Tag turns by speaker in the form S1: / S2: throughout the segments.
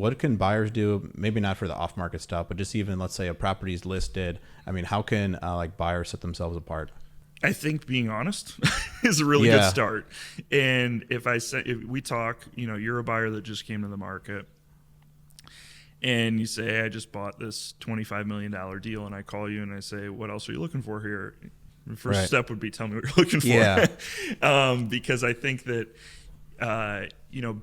S1: what can buyers do? Maybe not for the off market stuff, but just even, let's say a property's listed. I mean, how can like buyers set themselves apart?
S2: I think being honest is a really good start. And if we talk, you're a buyer that just came to the market and you say, hey, I just bought this $25 million deal, and I call you and I say, what else are you looking for here? The first step would be, tell me what you're looking for.
S1: Yeah.
S2: Because I think that,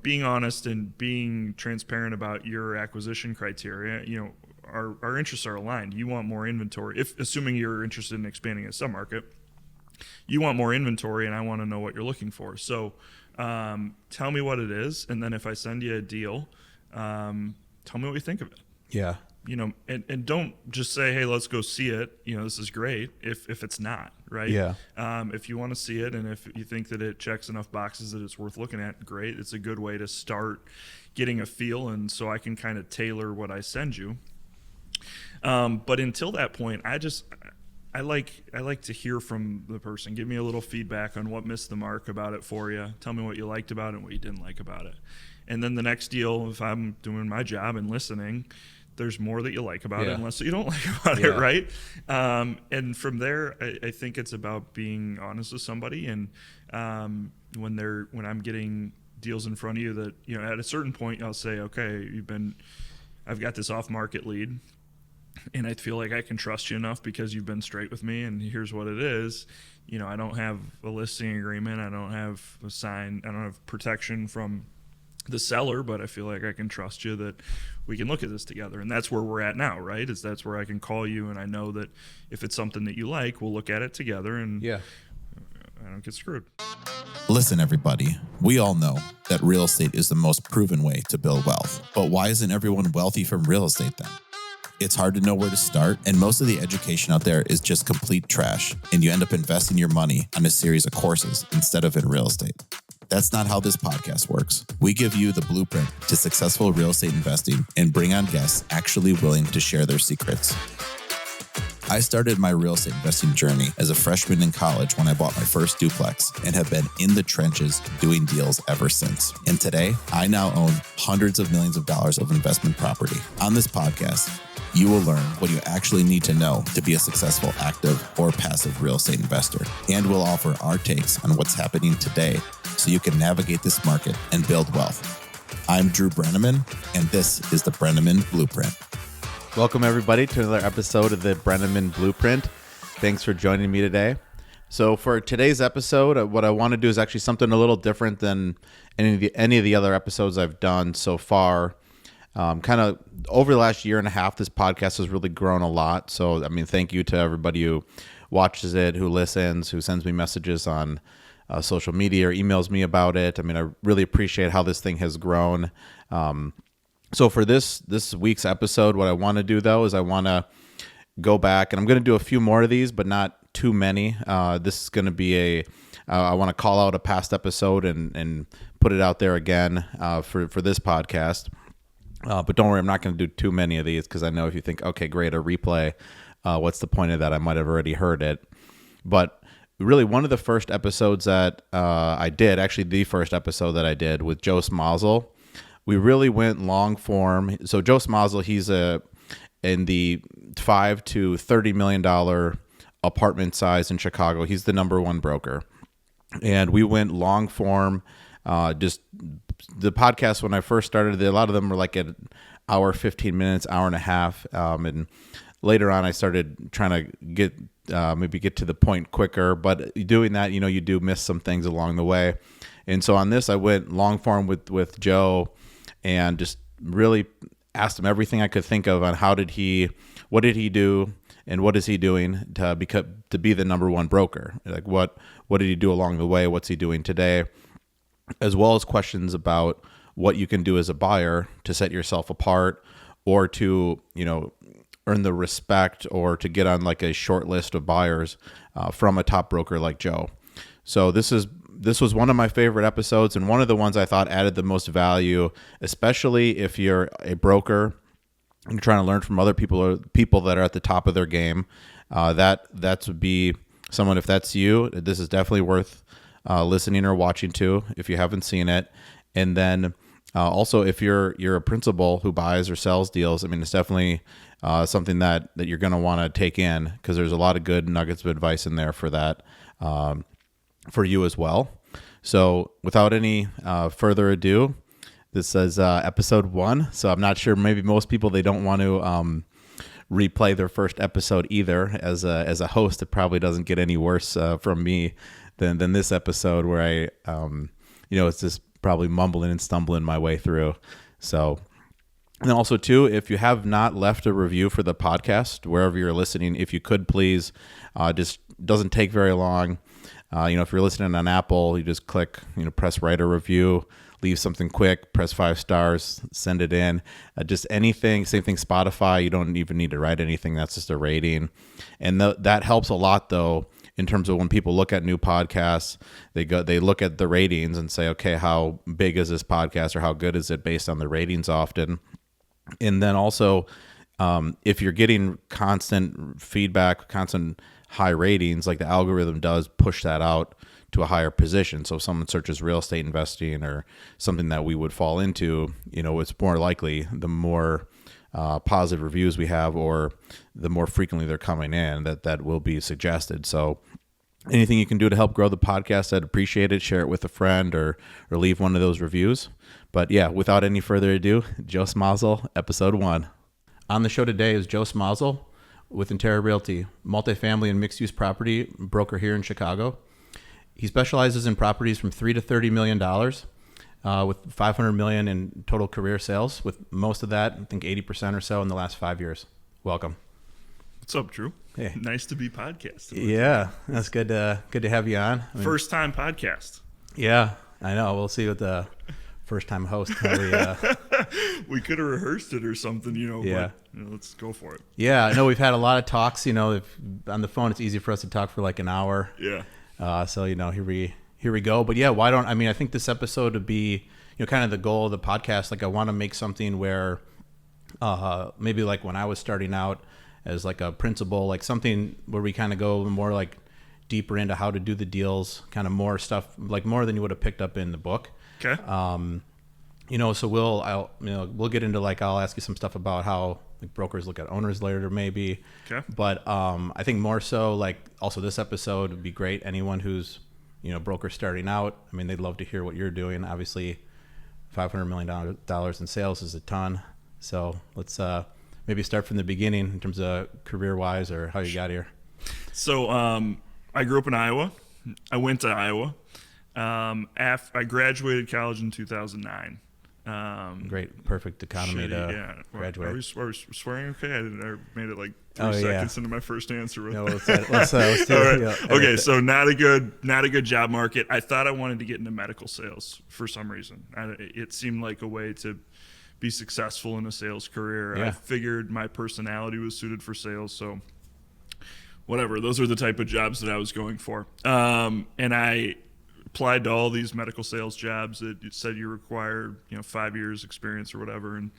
S2: being honest and being transparent about your acquisition criteria, our interests are aligned. You want more inventory, assuming you're interested in expanding a submarket. You want more inventory, and I want to know what you're looking for. So tell me what it is, and then if I send you a deal, tell me what you think of it.
S1: Yeah.
S2: And don't just say, hey, let's go see it. This is great if it's not, right?
S1: Yeah.
S2: If you want to see it and if you think that it checks enough boxes that it's worth looking at, great. It's a good way to start getting a feel, and so I can kind of tailor what I send you. But until that point, I like to hear from the person. Give me a little feedback on what missed the mark about it for you. Tell me what you liked about it and what you didn't like about it. And then the next deal, if I'm doing my job and listening, there's more that you like about it and less that you don't like about it, right? And from there, I think it's about being honest with somebody. And when I'm getting deals in front of you that, at a certain point, I'll say, okay, I've got this off-market lead, and I feel like I can trust you enough because you've been straight with me, and here's what it is. I don't have a listing agreement. I don't have a sign. I don't have protection from the seller, but I feel like I can trust you that we can look at this together. And that's where we're at now, right? That's where I can call you, and I know that if it's something that you like, we'll look at it together, and I don't get screwed.
S3: Listen, everybody, we all know that real estate is the most proven way to build wealth. But why isn't everyone wealthy from real estate then? It's hard to know where to start, and most of the education out there is just complete trash, and you end up investing your money on a series of courses instead of in real estate. That's not how this podcast works. We give you the blueprint to successful real estate investing and bring on guests actually willing to share their secrets. I started my real estate investing journey as a freshman in college when I bought my first duplex and have been in the trenches doing deals ever since. And today, I now own hundreds of millions of dollars of investment property. On this podcast, you will learn what you actually need to know to be a successful active or passive real estate investor. And we'll offer our takes on what's happening today so you can navigate this market and build wealth. I'm Drew Brenneman, and this is the Brenneman Blueprint.
S1: Welcome, everybody, to another episode of the Brenneman Blueprint. Thanks for joining me today. So for today's episode, what I want to do is actually something a little different than any of the other episodes I've done so far. Kind of over the last year and a half, this podcast has really grown a lot. So, thank you to everybody who watches it, who listens, who sends me messages on social media or emails me about it. I really appreciate how this thing has grown. So for this week's episode, what I want to do, though, is I want to go back, and I'm going to do a few more of these, but not too many. This is going to be I want to call out a past episode and put it out there again for this podcast. But don't worry, I'm not going to do too many of these because I know if you think, okay, great, a replay, what's the point of that? I might have already heard it. But really, one of the first episodes that I did, actually the first episode that I did with Joe Smazal, we really went long form. So Joe Smazal, he's in the $5 to $30 million apartment size in Chicago. He's the number one broker. And we went long form, just the podcast when I first started, a lot of them were like an hour, 15 minutes, hour and a half. And later on, I started trying to get to the point quicker. But doing that, you do miss some things along the way. And so on this, I went long form with Joe and just really asked him everything I could think of on what did he do and what is he doing to be the number one broker? Like what did he do along the way? What's he doing today? As well as questions about what you can do as a buyer to set yourself apart or to, earn the respect or to get on like a short list of buyers from a top broker like Joe. So this was one of my favorite episodes and one of the ones I thought added the most value, especially if you're a broker and you're trying to learn from other people that are at the top of their game. That would be someone, if that's you, this is definitely worth listening or watching to if you haven't seen it. And then Also, if you're a principal who buys or sells deals, I mean, it's definitely something that you're going to want to take in, because there's a lot of good nuggets of advice in there for that, for you as well. So without any further ado, this is episode 1. So I'm not sure, maybe most people, they don't want to replay their first episode either. As a host, it probably doesn't get any worse from me than this episode, where I it's just probably mumbling and stumbling my way through. So, and also too, if you have not left a review for the podcast wherever you're listening, if you could please, just doesn't take very long. If you're listening on Apple, you just click, press write a review, leave something quick, press 5 stars, send it in. Just anything. Same thing, Spotify. You don't even need to write anything. That's just a rating. And that helps a lot, though, in terms of when people look at new podcasts, they look at the ratings and say, okay, how big is this podcast, or how good is it, based on the ratings often. And then also, if you're getting constant feedback, constant high ratings, like the algorithm does push that out to a higher position. So if someone searches real estate investing or something that we would fall into, it's more likely, the more positive reviews we have, or the more frequently they're coming in, that will be suggested. So anything you can do to help grow the podcast, I'd appreciate it. Share it with a friend, or leave one of those reviews. But yeah, without any further ado, Joe Smazal, episode 1. On the show today is Joe Smazal with Interra Realty, multifamily and mixed-use property broker here in Chicago. He specializes in properties from $3 to $30 million, with $500 million in total career sales, with most of that, I think 80% or so, in the last 5 years. Welcome.
S2: What's up, Drew?
S1: Hey.
S2: Nice to be podcasting.
S1: Yeah, that's good to have you on.
S2: First time podcast.
S1: Yeah, I know. We'll see what the first time host.
S2: We could have rehearsed it or something,
S1: Yeah.
S2: But, let's go for it.
S1: Yeah, I know we've had a lot of talks. If on the phone, it's easy for us to talk for like an hour.
S2: Yeah.
S1: So here we go. But yeah, I think this episode would be, kind of the goal of the podcast. Like, I want to make something where, maybe like when I was starting out as like a principal, like something where we kind of go more like deeper into how to do the deals, kind of more stuff, like more than you would have picked up in the book.
S2: Okay.
S1: So we'll get into, like, I'll ask you some stuff about how, like, brokers look at owners later, maybe.
S2: Okay.
S1: But I think more so, like, also this episode would be great. Anyone who's, broker starting out, I mean, they'd love to hear what you're doing. Obviously, $500 million in sales is a ton. So let's maybe start from the beginning in terms of career-wise, or how you got here.
S2: So I grew up in Iowa. I went to Iowa. I graduated college in 2009.
S1: Great, perfect economy to graduate.
S2: Are we swearing okay? I made it like 3
S1: Oh, yeah.
S2: seconds into my first answer.
S1: No, let's do it.
S2: All right.
S1: Yeah,
S2: Okay, so not a good job market. I thought I wanted to get into medical sales for some reason. It seemed like a way to be successful in a sales career.
S1: Yeah.
S2: I figured my personality was suited for sales, so whatever. Those are the type of jobs that I was going for. And I applied to all these medical sales jobs that said you required 5 years experience or whatever, and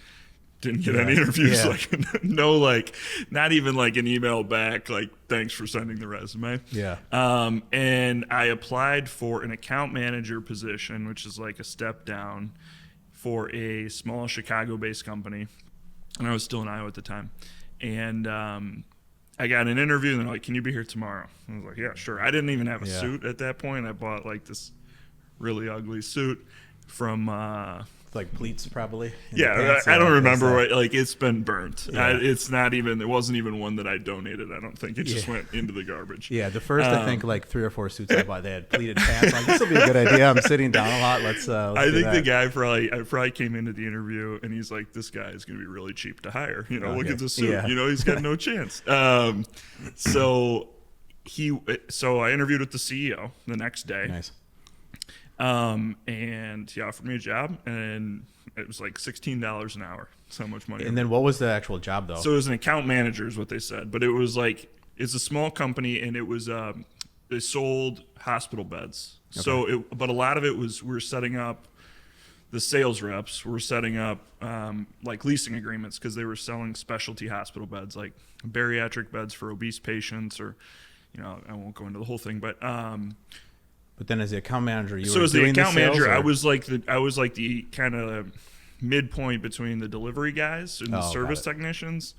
S2: didn't get any interviews.
S1: Yeah.
S2: Like no, like not even like an email back like thanks for sending the resume.
S1: Yeah.
S2: And I applied for an account manager position, which is like a step down, for a small Chicago-based company, and I was still in Iowa at the time. And I got an interview, and they're like, "Can you be here tomorrow?" I was like, "Yeah, sure." I didn't even have a suit at that point. I bought like this really ugly suit from
S1: like pleats, probably.
S2: Yeah, I don't remember what. Like, it's been burnt.
S1: Yeah.
S2: It wasn't even one that I donated. I don't think it just went into the garbage.
S1: Yeah, the first I think like 3 or 4 suits I bought, they had pleated pants. Like, this will be a good idea. I'm sitting down a lot. Let's
S2: I think the guy probably came into the interview and he's like, "This guy is going to be really cheap to hire. Look at the suit.
S1: Yeah.
S2: He's got no chance." So I interviewed with the CEO the next day.
S1: Nice.
S2: And he offered me a job, and it was like $16 an hour. That's how much money.
S1: And then what was the actual job, though?
S2: So it was an account manager is what they said, but it was like, it's a small company, and it was, they sold hospital beds. Okay. So but a lot of it was, we were setting up, the sales reps were setting up like leasing agreements, because they were selling specialty hospital beds, like bariatric beds for obese patients, or, I won't go into the whole thing, but
S1: But then as the account manager, you
S2: So
S1: were
S2: as the
S1: doing
S2: account
S1: sales,
S2: manager,
S1: or?
S2: I was like the kind of midpoint between the delivery guys and the service technicians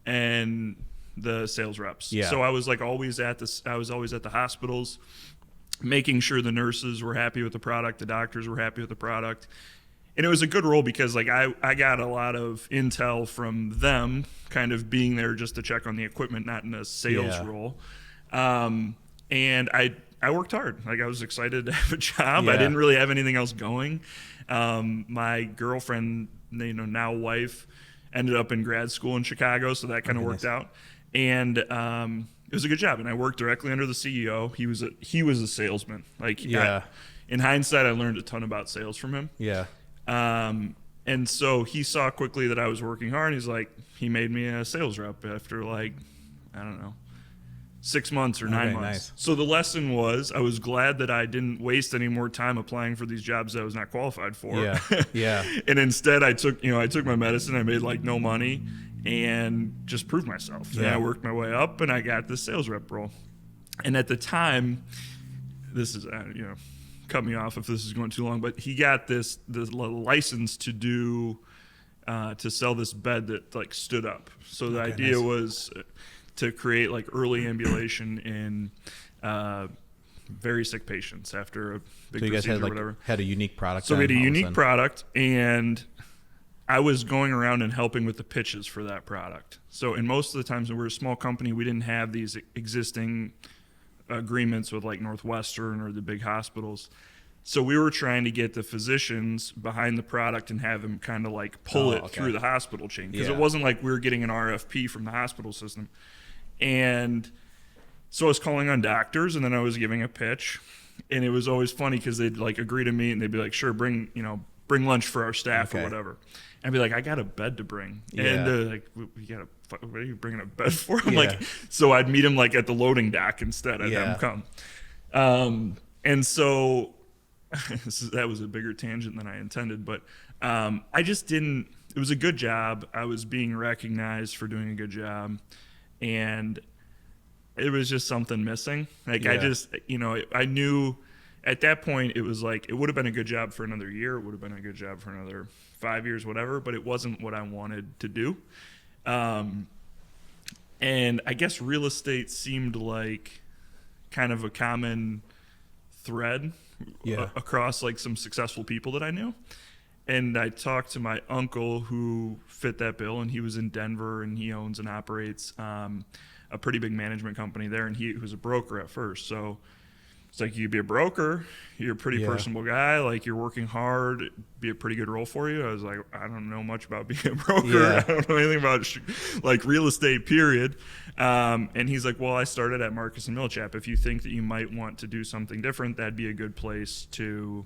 S2: and the sales reps.
S1: Yeah.
S2: So I was like always at the hospitals, making sure the nurses were happy with the product, the doctors were happy with the product. And it was a good role because like I got a lot of intel from them kind of being there just to check on the equipment, not in a sales role. And I worked hard. Like I was excited to have a job.
S1: Yeah.
S2: I didn't really have anything else going. My girlfriend, now wife, ended up in grad school in Chicago, so that kind of worked out. And it was a good job. And I worked directly under the CEO. He was a salesman. Like in hindsight, I learned a ton about sales from him.
S1: Yeah.
S2: And so he saw quickly that I was working hard. He made me a sales rep after like, I don't know, 6 months or 9 months.
S1: Nice.
S2: So the lesson was I was glad that I didn't waste any more time applying for these jobs that I was not qualified for.
S1: Yeah. Yeah.
S2: And instead I took my medicine. I made like no money and just proved myself.
S1: Yeah.
S2: And I worked my way up and I got this sales rep role. And at the time, this is, cut me off if this is going too long, but he got the license to do to sell this bed that like stood up. So the idea was to create like early ambulation in very sick patients after a big procedure or whatever.
S1: Had a unique product.
S2: So we had a unique product, and I was going around and helping with the pitches for that product. So in most of the times when we were a small company, we didn't have these existing agreements with like Northwestern or the big hospitals. So we were trying to get the physicians behind the product and have them kind of like pull it through the hospital chain. Because it wasn't like we were getting an RFP from the hospital system. And so I was calling on doctors, and then I was giving a pitch. And it was always funny because they'd like agree to meet, and they'd be like, sure, bring lunch for our staff or whatever. And I'd be like, I got a bed to bring.
S1: Yeah.
S2: And they're like, what are you bringing a bed for? I'm like, so I'd meet him like at the loading dock instead. I'd have him come. And so that was a bigger tangent than I intended, but I just didn't, it was a good job. I was being recognized for doing a good job, and it was just something missing. Like I just, I knew at that point it was like, it would have been a good job for another year. It would have been a good job for another 5 years, whatever, but it wasn't what I wanted to do. And I guess real estate seemed like kind of a common thread across like some successful people that I knew. And I talked to my uncle who fit that bill, and he was in Denver, and he owns and operates a pretty big management company there, and he was a broker at first. So it's like, you could be a broker, you're a pretty personable guy, like you're working hard, it'd be a pretty good role for you. I was like, I don't know much about being a broker. I don't know anything about like real estate, period. And he's like, well, I started at Marcus and Millichap. If you think that you might want to do something different, that'd be a good place to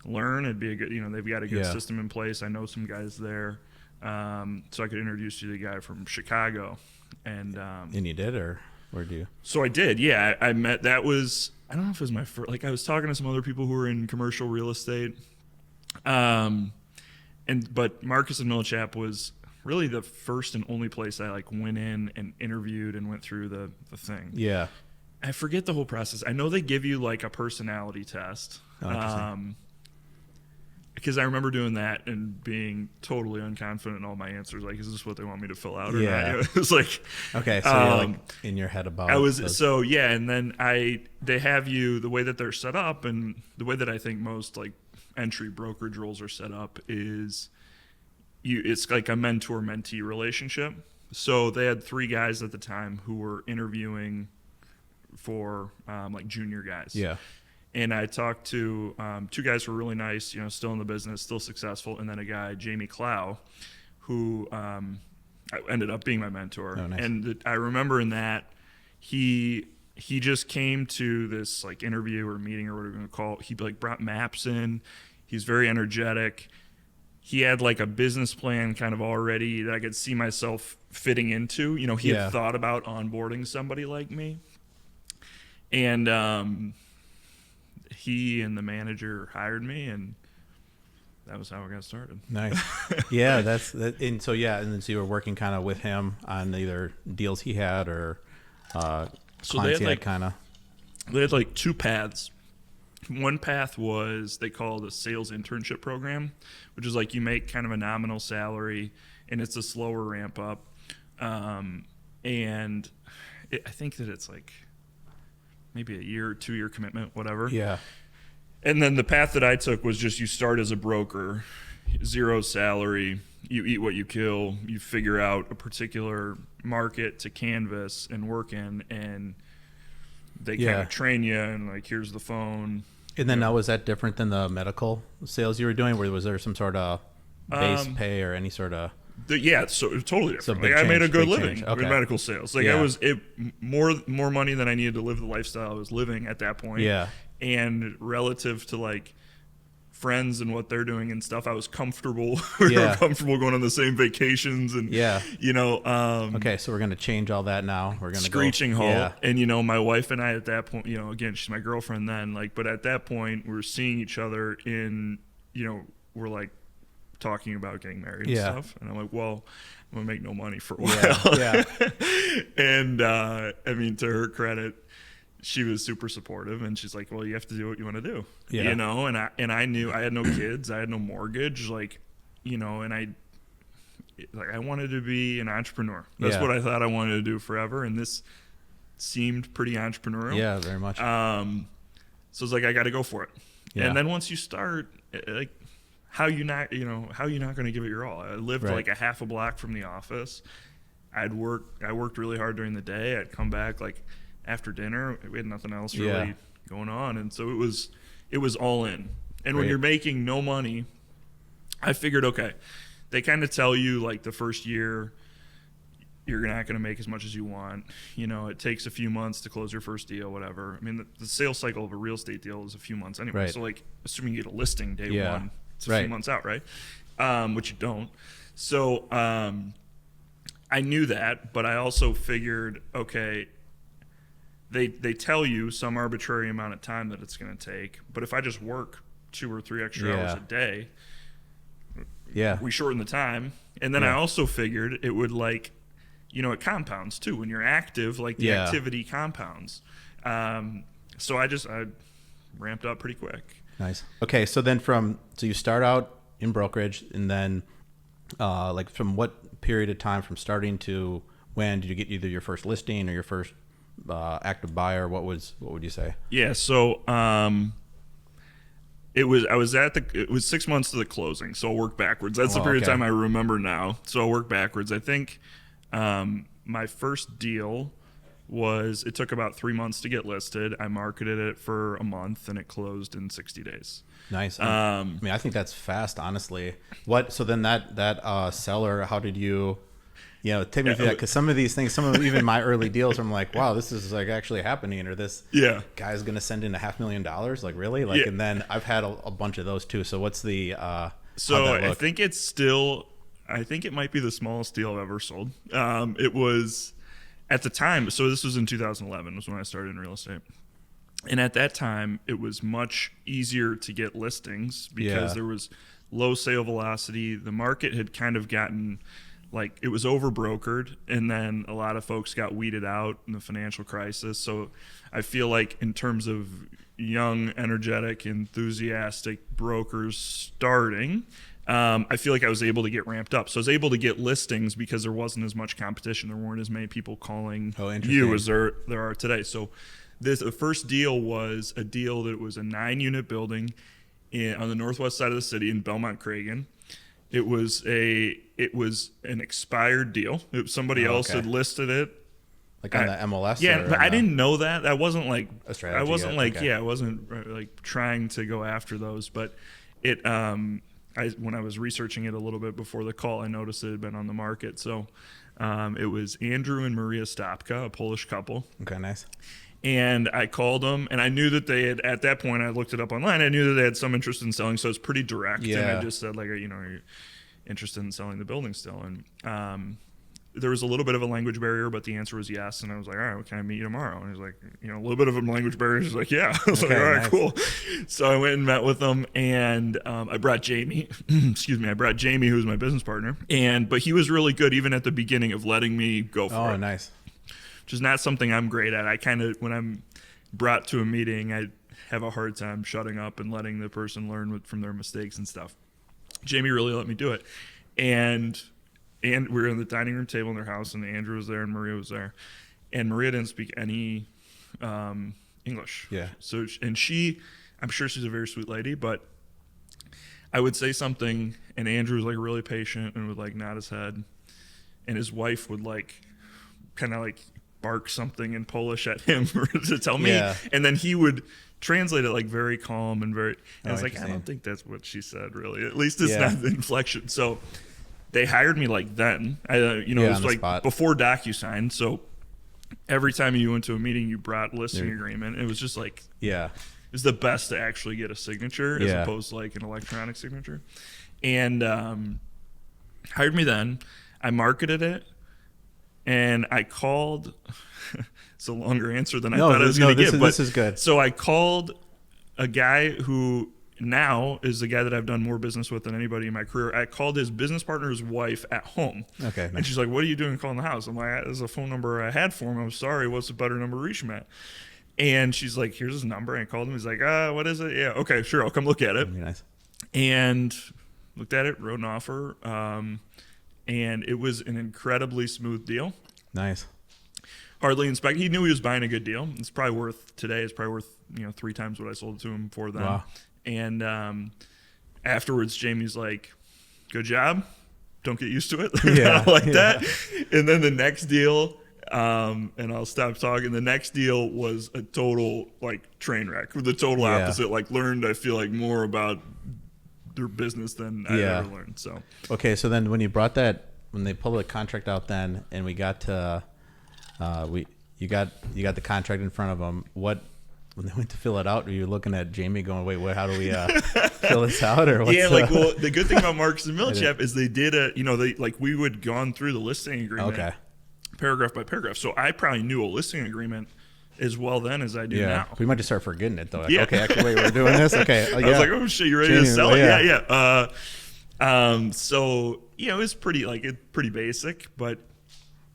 S2: learn. It'd be a good, they've got a good system in place. I know some guys there. So I could introduce you to the guy from Chicago. And
S1: you did, or where do you?
S2: So I did, yeah. I met, that was, I don't know if it was my first, like I was talking to some other people who were in commercial real estate. But Marcus and Millichap was really the first and only place I like went in and interviewed and went through the thing.
S1: Yeah.
S2: I forget the whole process. I know they give you like a personality test. Because I remember doing that and being totally unconfident in all my answers. Like, is this what they want me to fill out or not? It was like,
S1: okay, so you're like in your head about.
S2: And then they have you, the way that they're set up, and the way that I think most like entry brokerage roles are set up is it's like a mentor-mentee relationship. So they had 3 guys at the time who were interviewing for like junior guys.
S1: Yeah.
S2: And I talked to 2 guys who were really nice, still in the business, still successful, and then a guy, Jamie Clow, who ended up being my mentor.
S1: Oh, nice.
S2: And I remember in that he just came to this like interview or meeting or whatever you're going to call it. He like brought maps in. He's very energetic. He had like a business plan kind of already that I could see myself fitting into. He had thought about onboarding somebody like me. And he and the manager hired me, and that was how I got started.
S1: Nice. Yeah, that's that. And so you were working kind of with him on either deals he had or clients he had kind of.
S2: They had like 2 paths. One path was they call it a sales internship program, which is like you make kind of a nominal salary and it's a slower ramp up. And I think that it's like maybe a year or 2 year commitment, whatever.
S1: Yeah.
S2: And then the path that I took was just you start as a broker, 0 salary, you eat what you kill, you figure out a particular market to canvas and work in, and they kind of train you and like, here's the phone.
S1: And then now, was that different than the medical sales you were doing? Was there some sort of base pay or any sort of...
S2: Yeah, so it was totally different.
S1: So
S2: like, I made a good living
S1: in
S2: medical sales. Like I was more money than I needed to live the lifestyle I was living at that point.
S1: Yeah.
S2: And relative to like friends and what they're doing and stuff, I was comfortable. We were comfortable going on the same vacations and you know.
S1: Okay, so we're gonna change all that now. We're gonna
S2: screeching halt. Yeah. And you know, my wife and I at that point, you know, again, she's my girlfriend then. Like, but at that point, we were seeing each other in, you know, we're like talking about getting married and stuff. And I'm like, well, I'm gonna make no money for a while. Yeah. And I mean, to her credit, she was super supportive, and she's like, well, you have to do what you want to do. You know, and I knew I had no kids, I had no mortgage, like, you know, and I wanted to be an entrepreneur. That's what I thought I wanted to do forever, and this seemed pretty entrepreneurial.
S1: Yeah, very much.
S2: So it's like, I got to go for it. And then once you start, like, how you not going to give it your all? I lived like a half a block from the office. I worked really hard during the day. I'd come back like after dinner. We had nothing else really going on, and so it was all in. And when you're making no money, I figured, okay, they kind of tell you like the first year you're not going to make as much as you want. You know, it takes a few months to close your first deal, whatever. I mean, the sales cycle of a real estate deal is a few months anyway. So like, assuming you get a listing day one, it's a few months out, right? Which you don't. So I knew that, but I also figured, okay, they tell you some arbitrary amount of time that it's going to take, but if I just work 2 or 3 extra hours a day, we shorten the time. And then I also figured it would, like, you know, it compounds too. When you're active, like the activity compounds. So I ramped up pretty quick.
S1: Nice. Okay, so then so you start out in brokerage, and then like from what period of time from starting to when did you get either your first listing or your first active buyer? What would you say? Yeah,
S2: so it was 6 months to the closing, so I'll work backwards. That's the period of time I remember now. So I'll work backwards. I think my first deal it took about 3 months to get listed. I marketed it for a month and it closed in 60 days.
S1: Nice. I mean, I think that's fast, honestly. So then that seller, how did you take me through that? Because some of these things, even my early deals, I'm like, wow, this is like actually happening, or this guy's going to send in $500,000. Like, really? Like, and then I've had a bunch of those too. So what's the,
S2: so I think I think it might be the smallest deal I've ever sold. It was at the time. So this was in 2011 was when I started in real estate. And at that time, it was much easier to get listings because there was low sale velocity. The market had kind of gotten, like, it was over brokered, and then a lot of folks got weeded out in the financial crisis. So I feel like in terms of young, energetic, enthusiastic brokers starting, I feel like I was able to get ramped up. So I was able to get listings because there wasn't as much competition. There weren't as many people calling you as there are today. So the first deal was a deal that was a 9-unit building on the northwest side of the city in Belmont Cragen. It was an expired deal. Somebody else had listed it,
S1: like on the MLS.
S2: Yeah, but I didn't know that. I wasn't like
S1: a strategy.
S2: I wasn't like I wasn't like trying to go after those. But it when I was researching it a little bit before the call, I noticed it had been on the market. So it was Andrew and Maria Stopka, a Polish couple.
S1: Okay, nice.
S2: And I called them, and I knew that they had, at that point, I looked it up online. I knew that they had some interest in selling, so it's pretty direct. And I just said, like, are you interested in selling the building still? And there was a little bit of a language barrier, but the answer was yes. And I was like, all right, well, can I meet you tomorrow? And he was like, a little bit of a language barrier. He's like, yeah. I was like, all right, nice. Cool. So I went and met with them, and I brought Jamie. I brought Jamie, who was my business partner. But he was really good even at the beginning of letting me go for it.
S1: Oh, nice.
S2: Which is not something I'm great at. I kind of, when I'm brought to a meeting, have a hard time shutting up and letting the person learn from their mistakes and stuff. Jamie really let me do it. And we were in the dining room table in their house, and Andrew was there and Maria was there. And Maria didn't speak any English.
S1: Yeah.
S2: So, and I'm sure she's a very sweet lady, but I would say something, and Andrew was like really patient and would like nod his head, and his wife would like kind of like bark something in Polish at him to tell me, and then he would translate it like very calm and very. And I was like, I don't think that's what she said, really. At least it's not the inflection. So they hired me like then. It was like spot. Before DocuSign. So every time you went to a meeting, you brought listing agreement. It was just like it was the best to actually get a signature as opposed to like an electronic signature. And hired me then. I marketed it, and I called. It's a longer answer than I thought I was going to give.
S1: This is good.
S2: So I called a guy who now is the guy that I've done more business with than anybody in my career. I called his business partner's wife at home.
S1: Okay. Nice.
S2: And she's like, what are you doing calling the house? I'm like, there's a phone number I had for him. I'm sorry. What's a better number to reach him at? And she's like, here's his number. And I called him. He's like, what is it? Yeah, okay, sure. I'll come look at it.
S1: That'd be nice.
S2: And looked at it, wrote an offer. And it was an incredibly smooth deal.
S1: Nice.
S2: Hardly inspected. He knew he was buying a good deal. It's probably worth 3 times what I sold it to him for then.
S1: Wow.
S2: And afterwards, Jamie's like, good job. Don't get used to it. That. And then the next deal, and I'll stop talking. The next deal was a total like train wreck. The total opposite. Like learned, I feel like, more about their business than I ever learned. So
S1: okay, so then when you brought that, when they pulled the contract out, then and we got to, you got the contract in front of them. When they went to fill it out, were you looking at Jamie going, wait, how do we fill this out? Or what's
S2: well, the good thing about Marcus and Millichap is they did we would gone through the listing agreement paragraph by paragraph. So I probably knew a listing agreement as well then as I do now.
S1: We might just start forgetting it though. Like, okay, actually, wait, we're doing this. Okay,
S2: I was like, oh shit, you ready to sell it? So it was pretty basic, but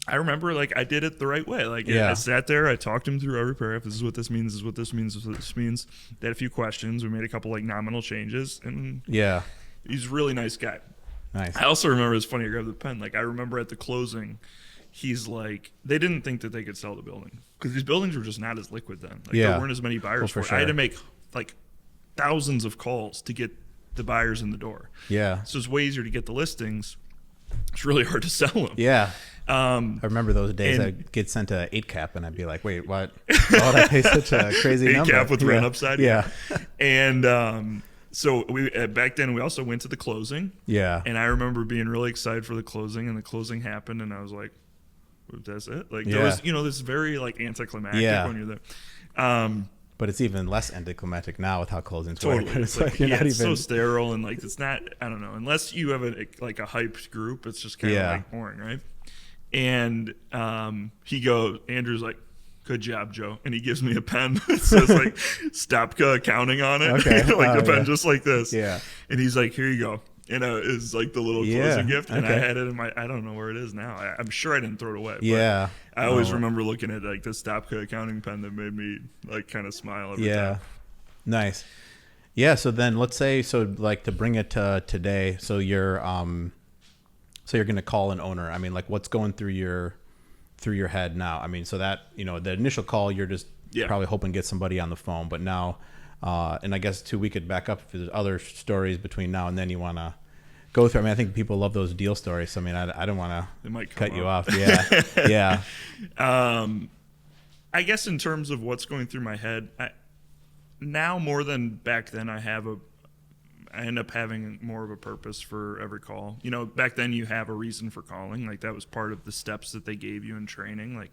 S2: I remember I did it the right way. I sat there, I talked him through every paragraph. This is what this means. This is what this means. This is what this means. They had a few questions. We made a couple nominal changes, and he's a really nice guy.
S1: Nice.
S2: I also remember, it's funny, I grabbed the pen. I remember at the closing, he's like, they didn't think that they could sell the building because these buildings were just not as liquid then. There weren't as many buyers for it. Sure. I had to make thousands of calls to get the buyers in the door. Yeah. So it's way easier to get the listings. It's really hard to sell them.
S1: Yeah. I remember those days. I'd get sent a 8-cap, and I'd be like, "Wait, what? Why would I pay such a crazy number?"
S2: 8-cap with rent upside. Yeah. And so we back then we also went to the closing. Yeah. And I remember being really excited for the closing, and the closing happened, and I was like, "That's it." There was this very anticlimactic when you're there.
S1: But it's even less anticlimactic now with how closings work.
S2: It's you're not even so sterile, and it's not. I don't know. Unless you have a hyped group, it's just kind of boring, right? And Andrew's like, good job, Joe. And he gives me a pen that says Stopka Accounting on it. Okay. A pen just like this. Yeah. And he's like, here you go. And it's the little closing gift. And I had it in I don't know where it is now. I'm sure I didn't throw it away. But I always remember looking at the Stopka Accounting pen that made me kind of smile every time.
S1: Nice. Yeah. So then let's say, to bring it to today, so you're going to call an owner. I mean, what's going through your head now? I mean, so that, the initial call, you're just probably hoping to get somebody on the phone, but now, and I guess too, we could back up if there's other stories between now and then you want to go through. I mean, I think people love those deal stories. So, I mean, I don't want to cut you off. Yeah. Yeah.
S2: I guess in terms of what's going through my head, now more than back then, I end up having more of a purpose for every call. Back then you have a reason for calling. That was part of the steps that they gave you in training.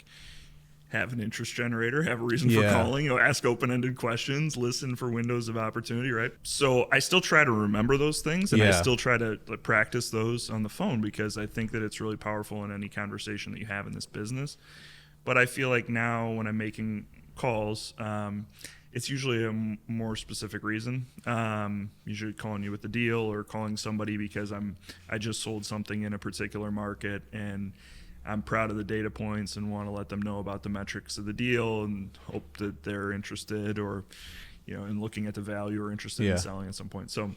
S2: Have an interest generator, have a reason for calling, ask open-ended questions, listen for windows of opportunity, right? So I still try to remember those things, and I still try to practice those on the phone because I think that it's really powerful in any conversation that you have in this business. But I feel like now when I'm making calls, it's usually a more specific reason. Usually calling you with the deal or calling somebody because I just sold something in a particular market and I'm proud of the data points and want to let them know about the metrics of the deal and hope that they're interested, or and looking at the value or interested
S1: Yeah.
S2: in selling at some point. So,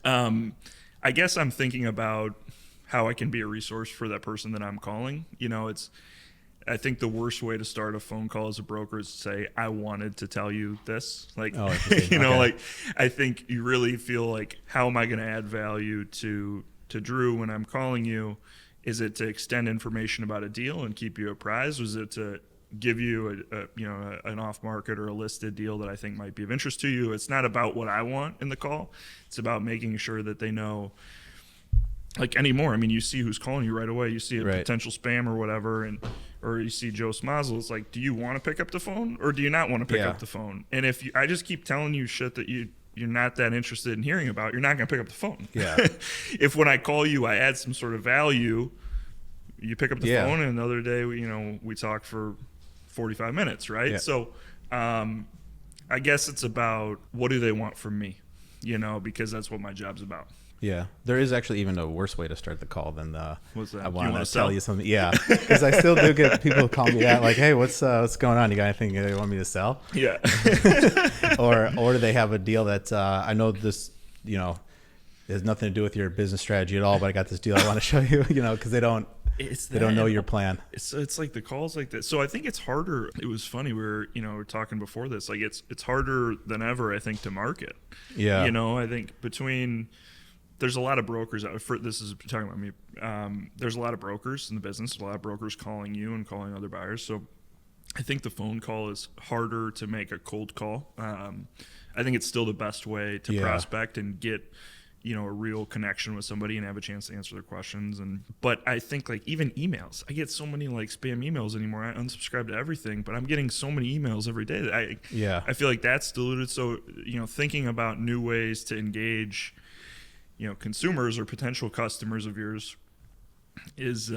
S2: I guess I'm thinking about how I can be a resource for that person that I'm calling. I think the worst way to start a phone call as a broker is to say, I wanted to tell you this. Like,
S1: Oh, interesting. Okay.
S2: like, I think you really feel like, how am I going to add value to Drew when I'm calling you? Is it to extend information about a deal and keep you apprised? Was it to give you an off market or a listed deal that I think might be of interest to you? It's not about what I want in the call. It's about making sure that they know, like, anymore. I mean, you see who's calling you right away. You see a
S1: Right.
S2: potential spam or whatever, or you see Joe Smazal. It's like, do you want to pick up the phone or do you not want to pick
S1: Yeah.
S2: up the phone? And if I just keep telling you shit that you're not that interested in hearing about, you're not going to pick up the phone.
S1: Yeah.
S2: If when I call you, I add some sort of value, you pick up the
S1: Yeah.
S2: phone, and another day, we talk for 45 minutes, right?
S1: Yeah.
S2: So I guess it's about, what do they want from me? Because that's what my job's about.
S1: Yeah, there is actually even a worse way to start the call than the.
S2: What's that?
S1: I
S2: Do you
S1: want
S2: wanna
S1: to
S2: sell?
S1: tell you something. Yeah, because I still do get people call me that, like, "Hey, what's going on? You got anything you want me to sell?"
S2: Yeah.
S1: or they have a deal that I know this, has nothing to do with your business strategy at all, but I got this deal I want to show you, because they don't know your plan.
S2: It's like the calls like that. So I think it's harder. It was funny. We were talking before this. Like, it's harder than ever, I think, to market.
S1: Yeah.
S2: I think there's a lot of brokers out for, this is talking about me. There's a lot of brokers in the business, a lot of brokers calling you and calling other buyers. So I think the phone call is harder to make a cold call. I think it's still the best way to prospect and get, a real connection with somebody and have a chance to answer their questions. But I think, like, even emails, I get so many like spam emails anymore. I unsubscribe to everything, but I'm getting so many emails every day that I feel like that's diluted. So, thinking about new ways to engage, consumers or potential customers of yours is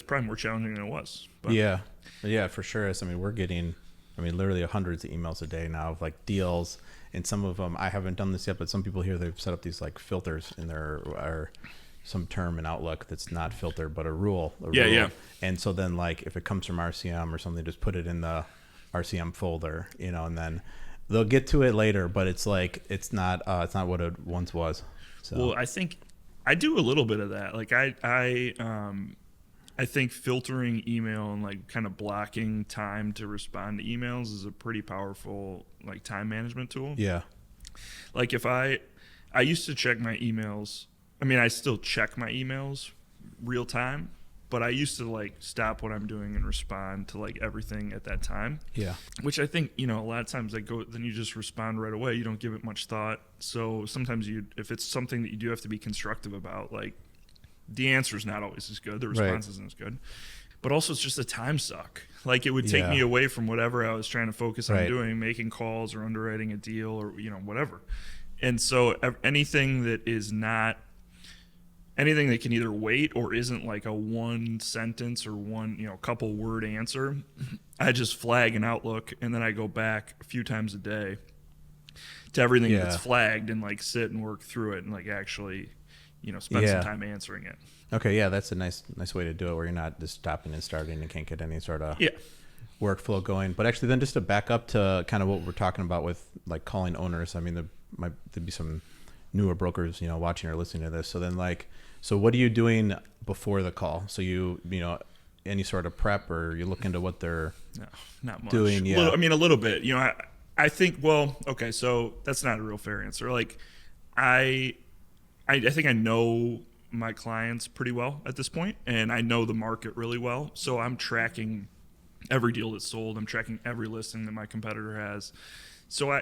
S2: probably more challenging than it was. But
S1: Yeah, for sure. We're getting, literally hundreds of emails a day now of like deals, and some of them, I haven't done this yet, but some people here, they've set up these like filters in their, or some term in Outlook that's not filter, but a rule.
S2: Yeah.
S1: And so then, like, if it comes from RCM or something, just put it in the RCM folder, and then they'll get to it later, but it's like, it's not what it once was. So.
S2: Well, I think I do a little bit of that. Like, I think filtering email and like kind of blocking time to respond to emails is a pretty powerful like time management tool.
S1: Yeah.
S2: Like, if I used to check my emails. I still check my emails real time, but I used to like stop what I'm doing and respond to like everything at that time.
S1: Yeah.
S2: Which I think, a lot of times then you just respond right away. You don't give it much thought. So sometimes if it's something that you do have to be constructive about, like, the answer is not always as good. The response isn't as good. But also, it's just a time suck. Like, it would take me away from whatever I was trying to focus on doing, making calls or underwriting a deal or, whatever. And so anything that can either wait or isn't like a one sentence or one, couple word answer, I just flag in Outlook, and then I go back a few times a day to everything that's flagged and like sit and work through it and like actually, spend some time answering it.
S1: Okay, yeah, that's a nice way to do it, where you're not just stopping and starting and can't get any sort of workflow going. But actually, then just to back up to kind of what we're talking about with like calling owners, there'd be some newer brokers, watching or listening to this. So then, like, so what are you doing before the call? So any sort of prep, or you look into what they're
S2: not much
S1: doing? Yeah,
S2: a little bit. I think. Well, okay, so that's not a real fair answer. Like, I think I know my clients pretty well at this point, and I know the market really well. So I'm tracking every deal that's sold. I'm tracking every listing that my competitor has. So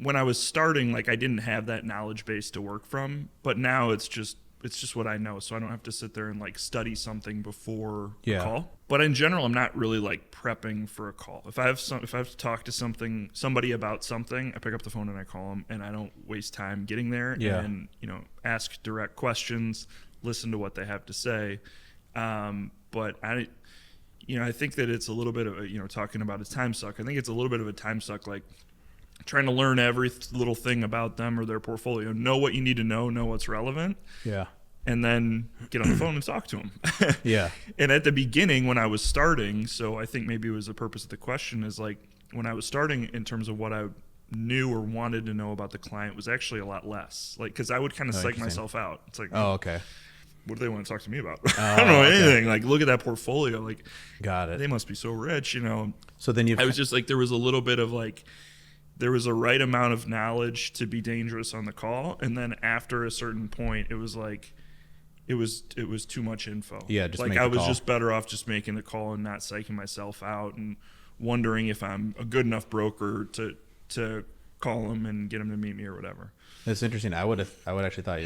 S2: when I was starting, like, I didn't have that knowledge base to work from, but now it's just what I know. So I don't have to sit there and like study something before a call. But in general, I'm not really like prepping for a call. If I have to talk to somebody about something, I pick up the phone and I call them, and I don't waste time getting there and, ask direct questions, listen to what they have to say. But I think that it's a little bit of talking about a time suck. I think it's a little bit of a time suck, like trying to learn every little thing about them or their portfolio, know what you need to know what's relevant.
S1: Yeah.
S2: And then get on the phone and talk to them.
S1: Yeah.
S2: And at the beginning when I was starting, so I think maybe it was the purpose of the question, is like when I was starting in terms of what I knew or wanted to know about the client was actually a lot less. Like, because I would kind of psych myself out. It's like,
S1: Oh, okay.
S2: what do they want to talk to me about? I don't know anything. Like, look at that portfolio. Like,
S1: got it.
S2: They must be so rich, you know.
S1: So then
S2: I was just like, there was a little bit of like, there was a right amount of knowledge to be dangerous on the call, and then after a certain point, it was like, it was too much info.
S1: Yeah, just
S2: like
S1: make
S2: I
S1: the
S2: was
S1: call.
S2: just better off just making the call and not psyching myself out and wondering if I'm a good enough broker to call them and get them to meet me or whatever.
S1: That's interesting. I would actually thought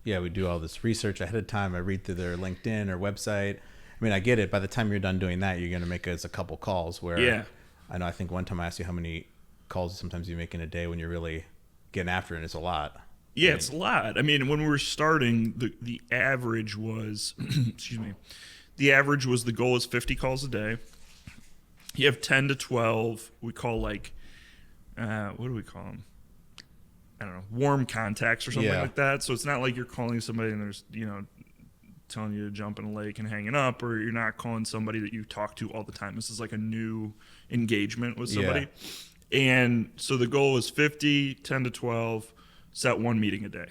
S1: we do all this research ahead of time. I read through their LinkedIn or website. I mean, I get it. By the time you're done doing that, you're going to make us a couple calls where I know, I think one time I asked you how many calls sometimes you make in a day when you're really getting after it. And it's a lot.
S2: Yeah, it's a lot. I mean, when we were starting, the average was, excuse me, the average was the goal is 50 calls a day. You have 10 to 12, we call like, what do we call them? I don't know, warm contacts or something like that. So it's not like you're calling somebody and there's, you know, telling you to jump in a lake and hanging up, or you're not calling somebody that you talk to all the time. This is like a new engagement with somebody. Yeah. And so the goal is 50, 10 to 12, set one meeting a day.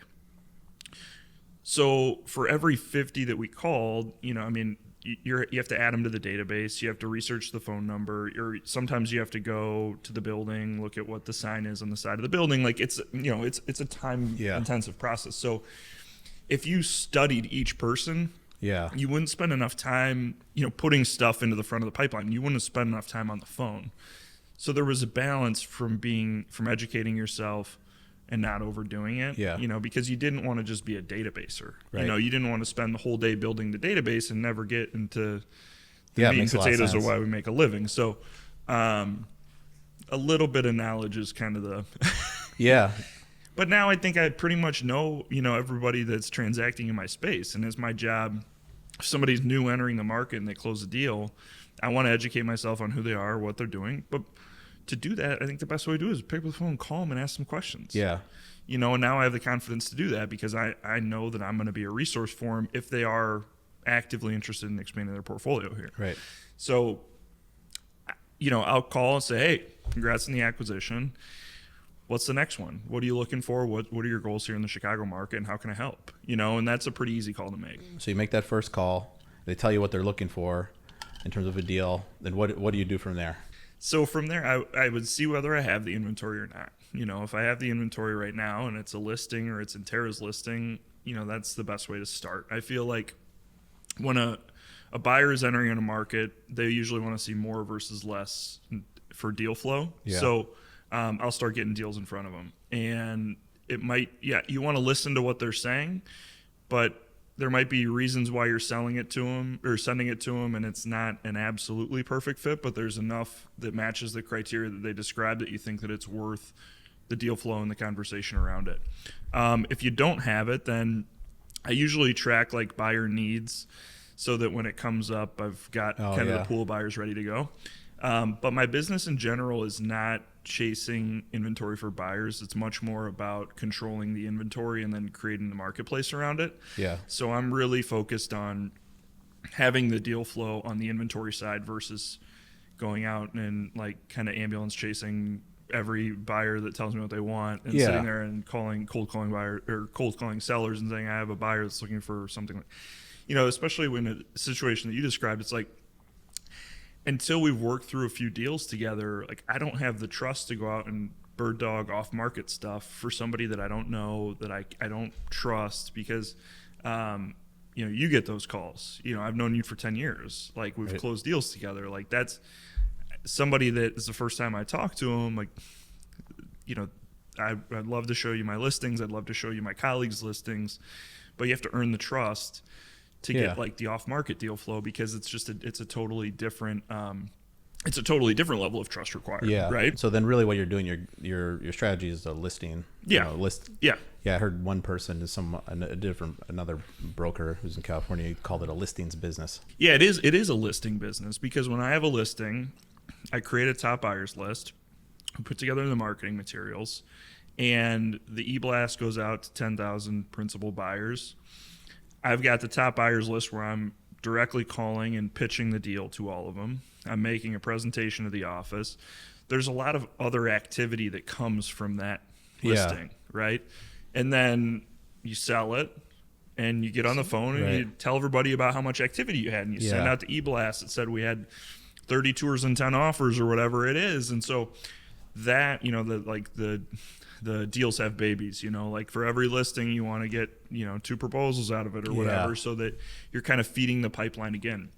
S2: So for every 50 that we called, you know, I mean, you have to add them to the database. You have to research the phone number. Sometimes you have to go to the building, look at what the sign is on the side of the building. Like it's, you know, it's a time intensive process. So if you studied each person, you wouldn't spend enough time, you know, putting stuff into the front of the pipeline. You wouldn't spend enough time on the phone. So there was a balance from educating yourself and not overdoing it, you know, because you didn't want to just be a databaser. Right. You know, you didn't want to spend the whole day building the database and never get into the meat and potatoes of why we make a living. So a little bit of knowledge is kind of the But now I think I pretty much know, you know, everybody that's transacting in my space. And it's my job, if somebody's new entering the market and they close a deal, I want to educate myself on who they are, what they're doing. But to do that, I think the best way to do it is pick up the phone, call them, and ask some questions. Yeah. You know, and now I have the confidence to do that because I know that I'm going to be a resource for them if they are actively interested in expanding their portfolio here. Right. So, you know, I'll call and say, hey, congrats on the acquisition. What's the next one? What are you looking for? What are your goals here in the Chicago market, and how can I help? You know, and that's a pretty easy call to make.
S1: So you make that first call. They tell you what they're looking for in terms of a deal. Then what do you do from there?
S2: So from there, I would see whether I have the inventory or not. You know, if I have the inventory right now and it's a listing or it's Interra's listing, you know, that's the best way to start. I feel like when a buyer is entering in a market, they usually want to see more versus less for deal flow. Yeah. So I'll start getting deals in front of them. And it might, you want to listen to what they're saying, but there might be reasons why you're selling it to them or sending it to them, and it's not an absolutely perfect fit, but there's enough that matches the criteria that they describe that you think that it's worth the deal flow and the conversation around it. If you don't have it, then I usually track like buyer needs so that when it comes up, I've got of the pool of buyers ready to go. But my business in general is not chasing inventory for buyers. It's much more about controlling the inventory and then creating the marketplace around it. Yeah. So I'm really focused on having the deal flow on the inventory side versus going out and like kind of ambulance chasing every buyer that tells me what they want and sitting there and cold calling buyer or cold calling sellers and saying I have a buyer that's looking for something like, you know, especially when a situation that you described, it's like, until we've worked through a few deals together, like I don't have the trust to go out and bird dog off market stuff for somebody that I don't know, that I don't trust, because you know, you get those calls. You know, I've known you for 10 years. Like we've closed deals together. Like that's somebody that is the first time I talk to them. Like, you know, I'd love to show you my listings. I'd love to show you my colleagues' listings, but you have to earn the trust to get like the off-market deal flow, because it's just it's a totally different level of trust required. Yeah. Right.
S1: So then really what you're doing, your strategy is a listing.
S2: Yeah.
S1: You know, Yeah. I heard one person is another broker who's in California called it a listings business.
S2: Yeah, it is a listing business, because when I have a listing, I create a top buyers list, put together the marketing materials, and the e-blast goes out to 10,000 principal buyers. I've got the top buyers list where I'm directly calling and pitching the deal to all of them. I'm making a presentation to the office. there's a lot of other activity that comes from that
S1: Yeah.
S2: listing, right? And then you sell it, and you get on the phone and
S1: Right.
S2: you tell everybody about how much activity you had, and you send
S1: Yeah.
S2: out the e-blast that said we had 30 tours and 10 offers or whatever it is. And so that, the deals have babies, like for every listing you want to get, 2 proposals out of it or whatever, so that you're kind of feeding the pipeline again.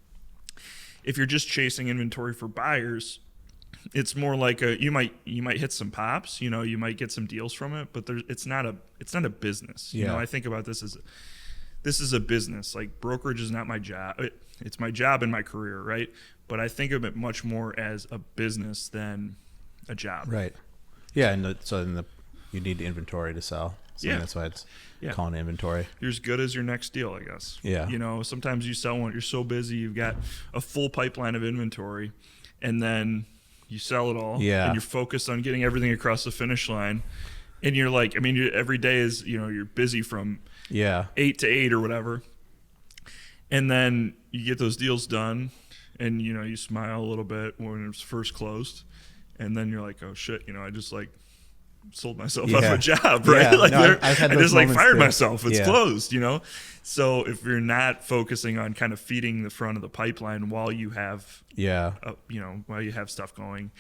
S2: If you're just chasing inventory for buyers, it's more like you might hit some pops, you might get some deals from it, but it's not a business.
S1: Yeah.
S2: I think about this is a business. Like, brokerage is not my job. It's my job and my career, right? But I think of it much more as a business than a job.
S1: Right. Yeah, and you need inventory to sell. So
S2: Yeah.
S1: that's why it's
S2: Yeah.
S1: calling inventory.
S2: You're as good as your next deal, I guess.
S1: Yeah.
S2: Sometimes you sell one, you're so busy, you've got a full pipeline of inventory, and then you sell it all,
S1: Yeah.
S2: and you're focused on getting everything across the finish line. And you're like, every day is, you're busy from
S1: Yeah.
S2: 8 to 8 or whatever. And then you get those deals done, and, you smile a little bit when it was first closed. And then you're like, oh shit, I just sold myself out of a job, right?
S1: Yeah. No, I've had
S2: I
S1: those
S2: just
S1: moments
S2: fired
S1: too.
S2: myself. It's
S1: Yeah.
S2: closed, So if you're not focusing on kind of feeding the front of the pipeline while you have,
S1: Yeah.
S2: while you have stuff going,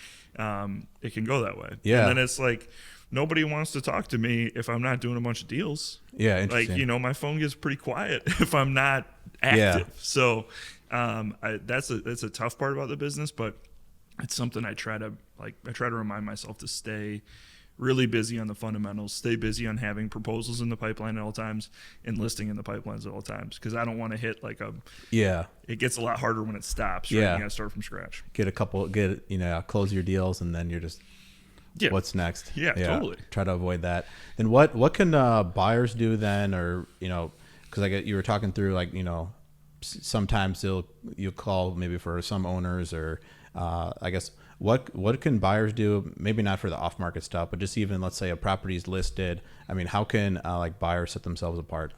S2: it can go that way.
S1: Yeah.
S2: And then it's like, nobody wants to talk to me if I'm not doing a bunch of deals.
S1: Yeah. Interesting.
S2: Like, my phone gets pretty quiet if I'm not active.
S1: Yeah.
S2: So that's a tough part about the business, but it's something I try to remind myself to stay really busy on the fundamentals, stay busy on having proposals in the pipeline at all times and listing in the pipelines at all times, because I don't want to hit it gets a lot harder when it stops, right?
S1: Yeah.
S2: You got to start from scratch.
S1: Close your deals, and then you're just,
S2: Yeah.
S1: what's next?
S2: Yeah, totally.
S1: Try to avoid that. Then what can buyers do then, or because you were talking through sometimes you'll call maybe for some owners, or I guess what can buyers do? Maybe not for the off market stuff, but just even, let's say a property's listed. I mean, how can buyers set themselves apart?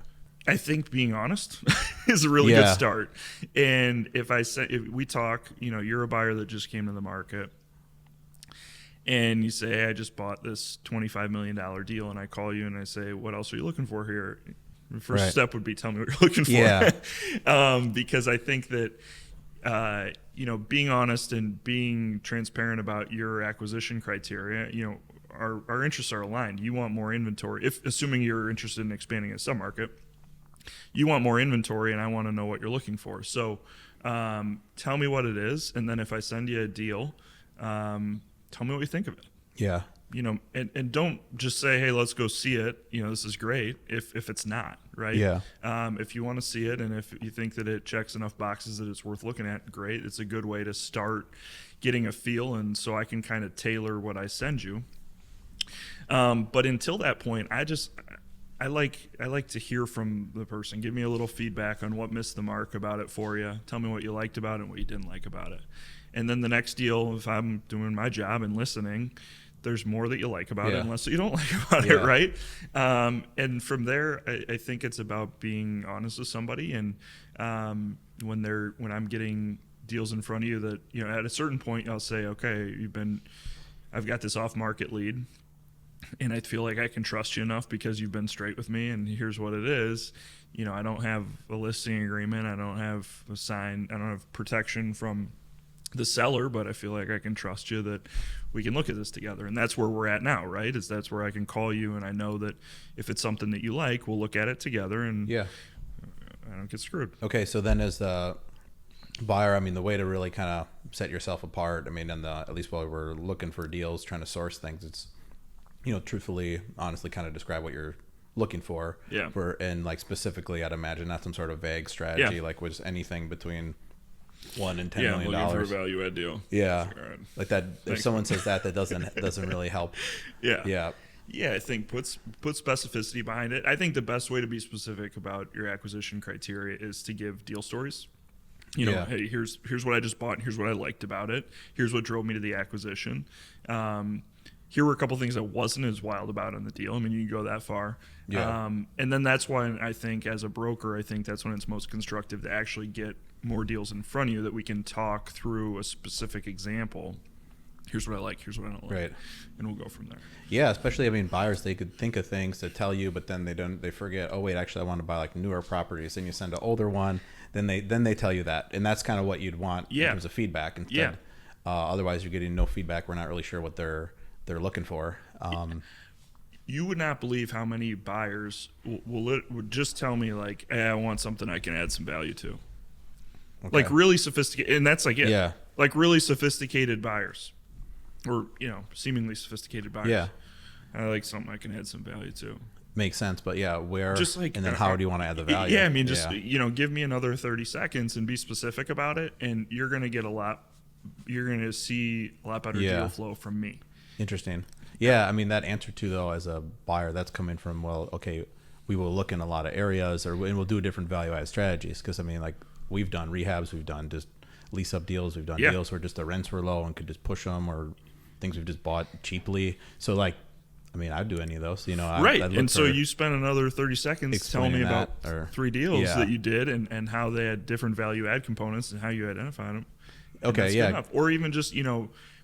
S2: I think being honest is a really good start. And if we talk, you're a buyer that just came to the market, and you say, hey, I just bought this $25 million deal, and I call you and I say, what else are you looking for here? The first step would be, tell me what you're looking for.
S1: Yeah.
S2: Because I think that, being honest and being transparent about your acquisition criteria, our interests are aligned. You want more inventory. Assuming you're interested in expanding a submarket, you want more inventory, and I want to know what you're looking for. So tell me what it is, and then if I send you a deal, tell me what you think of it.
S1: Yeah.
S2: And don't just say, hey, let's go see it. This is great if it's not, right?
S1: Yeah.
S2: If you want to see it, and if you think that it checks enough boxes that it's worth looking at, great. It's a good way to start getting a feel, and so I can kind of tailor what I send you. But until that point, I like to hear from the person. Give me a little feedback on what missed the mark about it for you. Tell me what you liked about it and what you didn't like about it. And then the next deal, if I'm doing my job and listening, there's more that you like about it and less that you don't like about it, right? And from there, I think it's about being honest with somebody. And when I'm getting deals in front of you that, at a certain point, I'll say, okay, I've got this off-market lead, and I feel like I can trust you enough because you've been straight with me, and here's what it is. I don't have a listing agreement. I don't have I don't have protection from the seller, but I feel like I can trust you that we can look at this together. And that's where we're at now, right? That's where I can call you, and I know that if it's something that you like, we'll look at it together, and I don't get screwed.
S1: Okay, so then as the buyer, the way to really kind of set yourself apart, at least while we're looking for deals, trying to source things, it's, truthfully, honestly, kind of describe what you're looking for.
S2: Yeah.
S1: And specifically, I'd imagine not some sort of vague strategy, was anything betwing $1 and $10 million.
S2: Looking for a value add deal.
S1: Yeah.
S2: Right.
S1: Like that. If someone says that doesn't really help.
S2: Yeah.
S1: Yeah.
S2: Yeah, I think put specificity behind it. I think the best way to be specific about your acquisition criteria is to give deal stories. Hey, here's what I just bought, and here's what I liked about it. Here's what drove me to the acquisition. Here were a couple things I wasn't as wild about in the deal. You can go that far.
S1: Yeah.
S2: And then that's why I think, as a broker, that's when it's most constructive to actually get more deals in front of you that we can talk through a specific example Here's what I like. Here's what I don't like.
S1: Right.
S2: And we'll go from there.
S1: Yeah, especially, I mean, buyers, they could think of things to tell you, but then they forget, oh, wait, actually, I want to buy like newer properties. Then you send an older one. Then they tell you that. And that's kind of what you'd want in terms of feedback. Instead, otherwise, you're getting no feedback. We're not really sure what they're looking for.
S2: You would not believe how many buyers would just tell me, like, hey, I want something I can add some value to. Okay. Like really sophisticated. And that's like it. Yeah. Like really sophisticated buyers. Or, seemingly sophisticated buyers.
S1: Yeah.
S2: I like something I can add some value to.
S1: Makes sense, but where,
S2: just like,
S1: and then how do you want to add the value?
S2: Yeah, I mean, just, give me another 30 seconds and be specific about it, and you're going to see a lot better deal flow from me.
S1: Interesting. Yeah, I mean, that answer too, though, as a buyer, that's coming from, well, okay, we will look in a lot of areas, and we'll do different value-added strategies, because, I mean, like, we've done rehabs, we've done just lease-up deals, we've done deals where just the rents were low and could just push them, or things we've just bought cheaply. So, like, I mean, I'd do any of those,
S2: Right. And so you spent another 30 seconds telling me about 3 deals that you did and how they had different value add components and how you identified them.
S1: Okay, yeah.
S2: Enough. Or even just,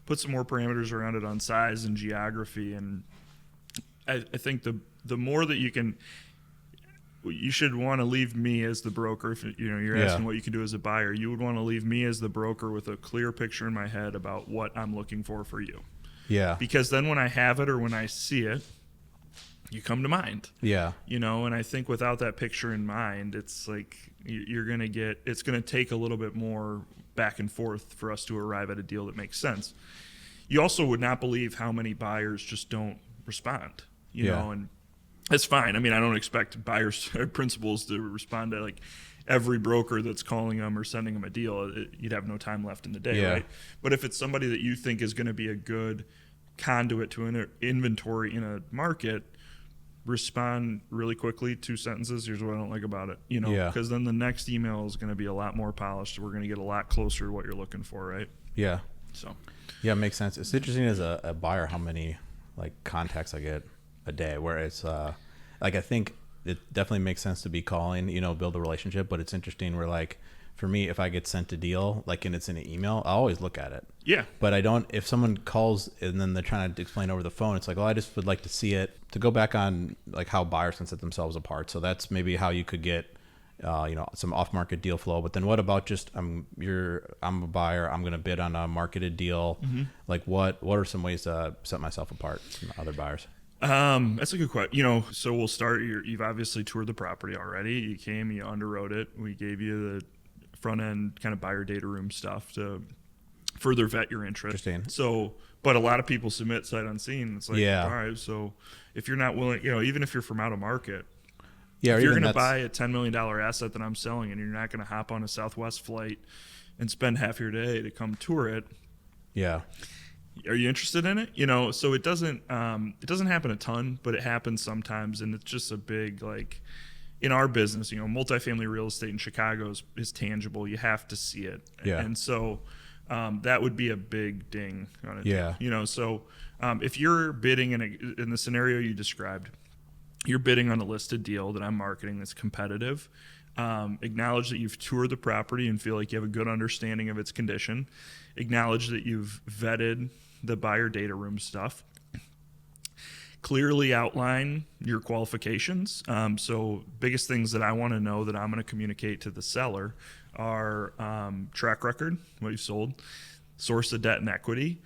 S2: put some more parameters around it on size and geography. And I think the more that you should want to leave me as the broker. If you're asking what you can do as a buyer, you would want to leave me as the broker with a clear picture in my head about what I'm looking for you.
S1: Yeah.
S2: Because then when I have it or when I see it, you come to mind.
S1: Yeah.
S2: And I think without that picture in mind, it's like it's going to take a little bit more back and forth for us to arrive at a deal that makes sense. You also would not believe how many buyers just don't respond, and that's fine. I mean, I don't expect buyers or principals to respond to like every broker that's calling them or sending them a deal. You'd have no time left in the day, right? But if it's somebody that you think is going to be a good conduit to an inventory in a market, respond really quickly, 2 sentences. Here's what I don't like about it, because then the next email is going to be a lot more polished. We're going to get a lot closer to what you're looking for, right?
S1: Yeah.
S2: So. Yeah,
S1: it makes sense. It's interesting as a buyer how many like contacts I get a day, where it's like, I think it definitely makes sense to be calling, build a relationship, but it's interesting where, like, for me, if I get sent a deal, like, and it's in an email, I always look at it.
S2: Yeah.
S1: But I don't, if someone calls and then they're trying to explain over the phone, it's like, I just would like to see it, to go back on like how buyers can set themselves apart. So that's maybe how you could get, some off-market deal flow. But then what about just, I'm a buyer, I'm going to bid on a marketed deal. Mm-hmm. Like what are some ways to set myself apart from other buyers?
S2: That's a good question. So we'll start. You've obviously toured the property already. You came, you underwrote it. We gave you the front end kind of buyer data room stuff to further vet your interest.
S1: Interesting.
S2: So, but a lot of people submit sight unseen. It's like, all right. So if you're not willing, even if you're from out of market, if you're going to buy a $10 million asset that I'm selling, and you're not going to hop on a Southwest flight and spend half your day to come tour it.
S1: Yeah.
S2: Are you interested in it? So it doesn't happen a ton, but it happens sometimes. And it's just a big, like, in our business, multifamily real estate in Chicago is tangible. You have to see it.
S1: Yeah.
S2: And so that would be a big ding on it.
S1: Yeah.
S2: So if you're bidding in the scenario you described, you're bidding on a listed deal that I'm marketing that's competitive. Acknowledge that you've toured the property and feel like you have a good understanding of its condition. Acknowledge that you've vetted the buyer data room stuff. Clearly outline your qualifications. So biggest things that I want to know that I'm going to communicate to the seller are track record, what you've sold, source of debt and equity,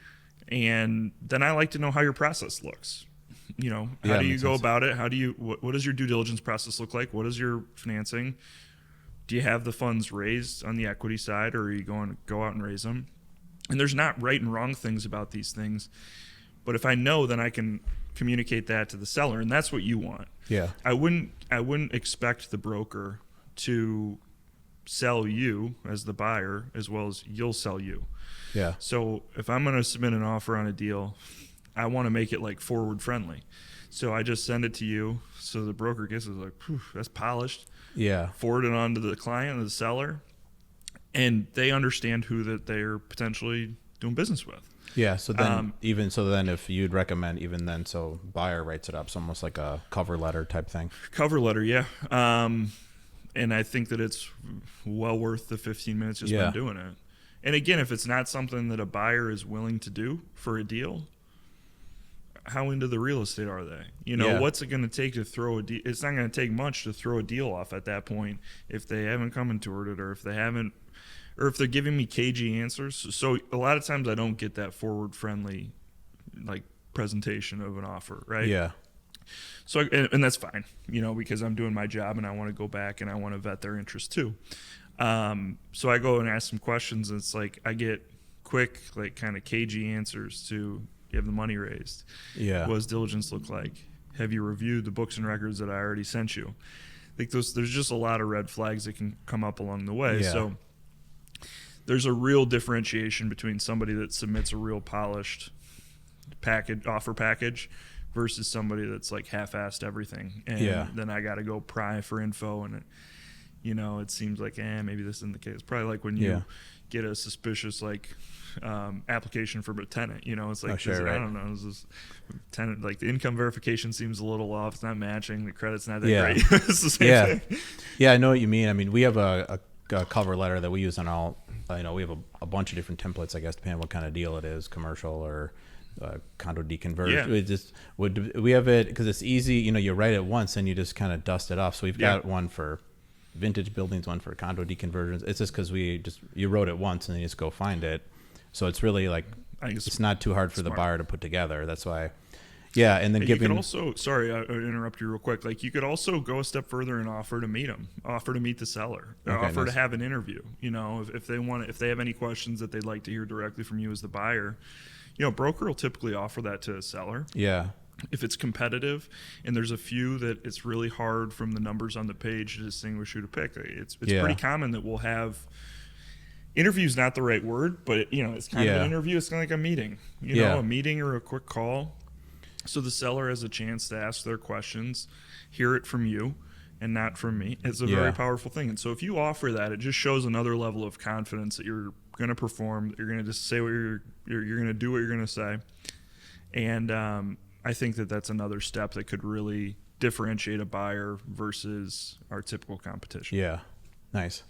S2: and then I like to know how your process looks. How do you go about it? What does your due diligence process look like? What is your financing? Do you have the funds raised on the equity side, or are you going to go out and raise them? And there's not right and wrong things about these things, but if I know, then I can communicate that to the seller, and that's what you want.
S1: Yeah.
S2: I wouldn't expect the broker to sell you as the buyer as well as you'll sell you.
S1: Yeah.
S2: So if I'm going to submit an offer on a deal, I want to make it like forward friendly. So I just send it to you. So the broker gets it like, that's polished.
S1: Yeah.
S2: Forward it on to the client or the seller. And they understand who that they're potentially doing business with.
S1: Yeah. So then if you'd recommend even then, so buyer writes it up. It's almost like a cover letter type thing.
S2: Cover letter. Yeah. And I think that it's well worth the 15 minutes you spend doing it. And again, if it's not something that a buyer is willing to do for a deal, how into the real estate are they? What's it going to take to throw a deal? It's not going to take much to throw a deal off at that point if they haven't come and toured it, or if they're giving me cagey answers. So a lot of times I don't get that forward friendly like presentation of an offer, right?
S1: Yeah.
S2: So and that's fine, because I'm doing my job and I want to go back and I want to vet their interest too. So I go and ask some questions, and it's like I get quick, like kind of cagey answers to, you have the money raised?
S1: Yeah.
S2: What does diligence look like? Have you reviewed the books and records that I already sent you? Like there's just a lot of red flags that can come up along the way.
S1: Yeah.
S2: So there's a real differentiation between somebody that submits a real polished offer package versus somebody that's like half-assed everything. And then I got to go pry for info, and it seems like, maybe this isn't the case. Probably like when you get a suspicious application for a tenant, it's like, I don't know, is this tenant, like the income verification seems a little off, it's not matching, the credit's not that great. It's the same thing.
S1: Yeah, I know what you mean. I mean, we have a cover letter that we use on all, we have a bunch of different templates, I guess, depending on what kind of deal it is, commercial or condo deconversion. We have it because it's easy, you write it once and you just kind of dust it off. So we've got one for vintage buildings, one for condo deconversions. It's just because you wrote it once and then you just go find it. So it's really like, it's not too hard for the buyer to put together. That's why. Yeah. And then
S2: you could also, sorry, I interrupt you real quick. Like you could also go a step further and offer to meet them, offer to meet the seller, offer to have an interview. If they have any questions that they'd like to hear directly from you as the buyer, broker will typically offer that to a seller.
S1: Yeah.
S2: If it's competitive and there's a few that it's really hard from the numbers on the page to distinguish who to pick, it's pretty common that we'll have interview's not the right word, but it's kind of an interview. It's kind of like a meeting, a meeting or a quick call. So the seller has a chance to ask their questions, hear it from you and not from me. It's a very powerful thing. And so if you offer that, it just shows another level of confidence that you're going to perform, that you're going to just say what you're going to do what you're going to say. And I think that's another step that could really differentiate a buyer versus our typical competition.
S1: Yeah. Nice.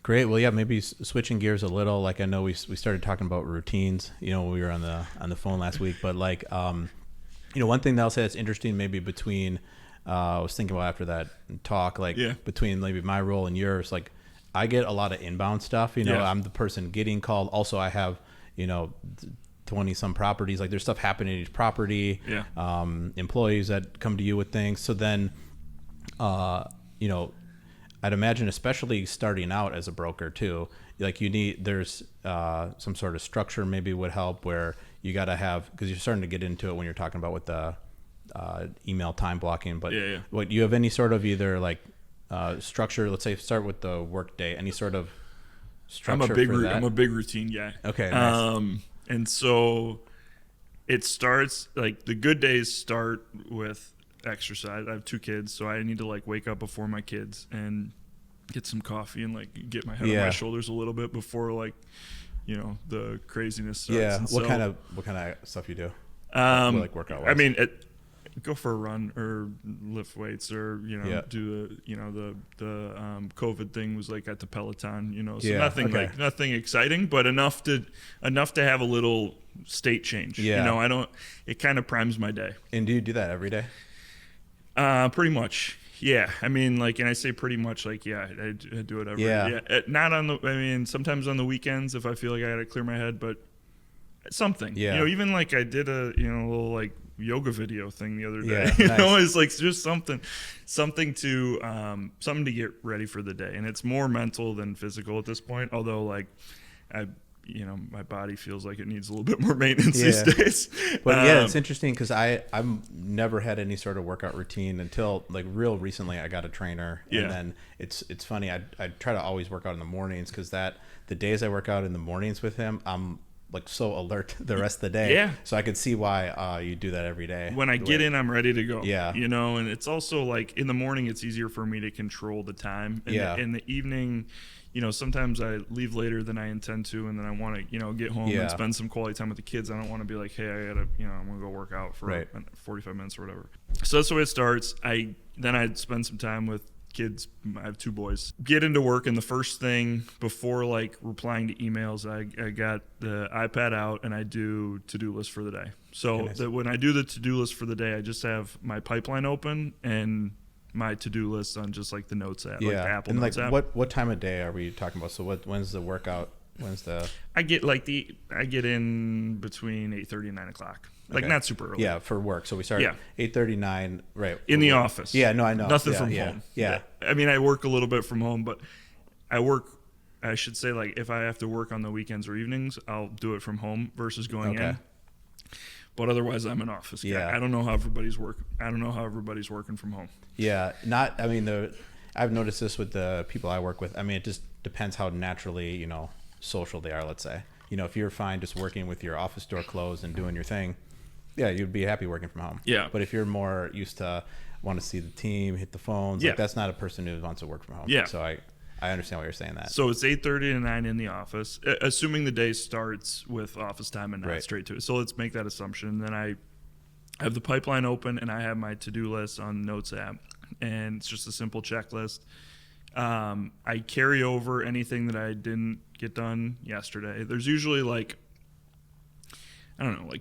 S1: Great. Well, yeah, maybe switching gears a little. Like I know we started talking about routines, when we were on the phone last week, but like, one thing that I'll say that's interesting maybe between, I was thinking about after that talk, between maybe my role and yours, like I get a lot of inbound stuff, I'm the person getting called. Also, I have, 20 some properties, like there's stuff happening in each property, employees that come to you with things. So then, I'd imagine, especially starting out as a broker too, like there's some sort of structure maybe would help where you got to have, because you're starting to get into it when you're talking about with the email time blocking, but what you have any sort of either like structure, let's say start with the workday, any sort of structure
S2: I'm a big routine guy.
S1: Okay. Nice.
S2: And so it starts, like the good days start with exercise. I have 2 kids, so I need to like wake up before my kids and get some coffee and like get my head on my shoulders a little bit before like the craziness starts.
S1: Yeah.
S2: And
S1: what kind of stuff you do? Like workout wise?
S2: I mean, go for a run or lift weights or do the COVID thing was like at the Peloton, so nothing exciting, but enough to have a little state change. It kind of primes my day.
S1: And do you do that every day?
S2: Pretty much. Yeah. I mean, like, and I say pretty much like, I do it every day. Yeah. Not sometimes on the weekends if I feel like I got to clear my head, but something, even like I did a little like yoga video thing the other day, it's like just something to get ready for the day. And it's more mental than physical at this point. Although like my body feels like it needs a little bit more maintenance these days.
S1: But it's interesting because I've never had any sort of workout routine until like real recently. I got a trainer, and then it's funny. I try to always work out in the mornings because the days I work out in the mornings with him, I'm like so alert the rest of the day. Yeah. So I could see why you do that every day.
S2: When I get in, I'm ready to go. Yeah. And it's also like in the morning, it's easier for me to control the time. And in the evening, sometimes I leave later than I intend to, and then I want to, get home and spend some quality time with the kids. I don't want to be like, hey, I gotta, I'm gonna go work out for 45 minutes or whatever. So that's the way it starts. Then I'd spend some time with kids, I have 2 boys, get into work, and the first thing before like replying to emails, I got the iPad out and I do to-do list for the day. So that when I do the to-do list for the day, I just have my pipeline open and my to-do list on just like the Notes app, like the Apple
S1: and
S2: Notes
S1: like
S2: app.
S1: what time of day are we talking about? So when's the workout? When's the?
S2: I get in between 8:30 and 9 o'clock. Like not super early.
S1: Yeah, for work. So we start at 8:39, right?
S2: In the office.
S1: Yeah, no, I know.
S2: Nothing from home.
S1: Yeah.
S2: I mean, I work a little bit from home, but I should say, like, if I have to work on the weekends or evenings, I'll do it from home versus going in. But otherwise, I'm an office guy. I don't know how everybody's working from home.
S1: Yeah, I've noticed this with the people I work with. I mean, it just depends how naturally, social they are, let's say. If you're fine just working with your office door closed and doing your thing, yeah, you'd be happy working from home.
S2: Yeah.
S1: But if you're more used to want to see the team, hit the phones, like that's not a person who wants to work from home.
S2: Yeah.
S1: So I understand why you're saying that.
S2: So it's 8:30 to 9 in the office, assuming the day starts with office time and not straight to it. So let's make that assumption. Then I have the pipeline open and I have my to-do list on Notes app, and it's just a simple checklist. I carry over anything that I didn't get done yesterday. There's usually like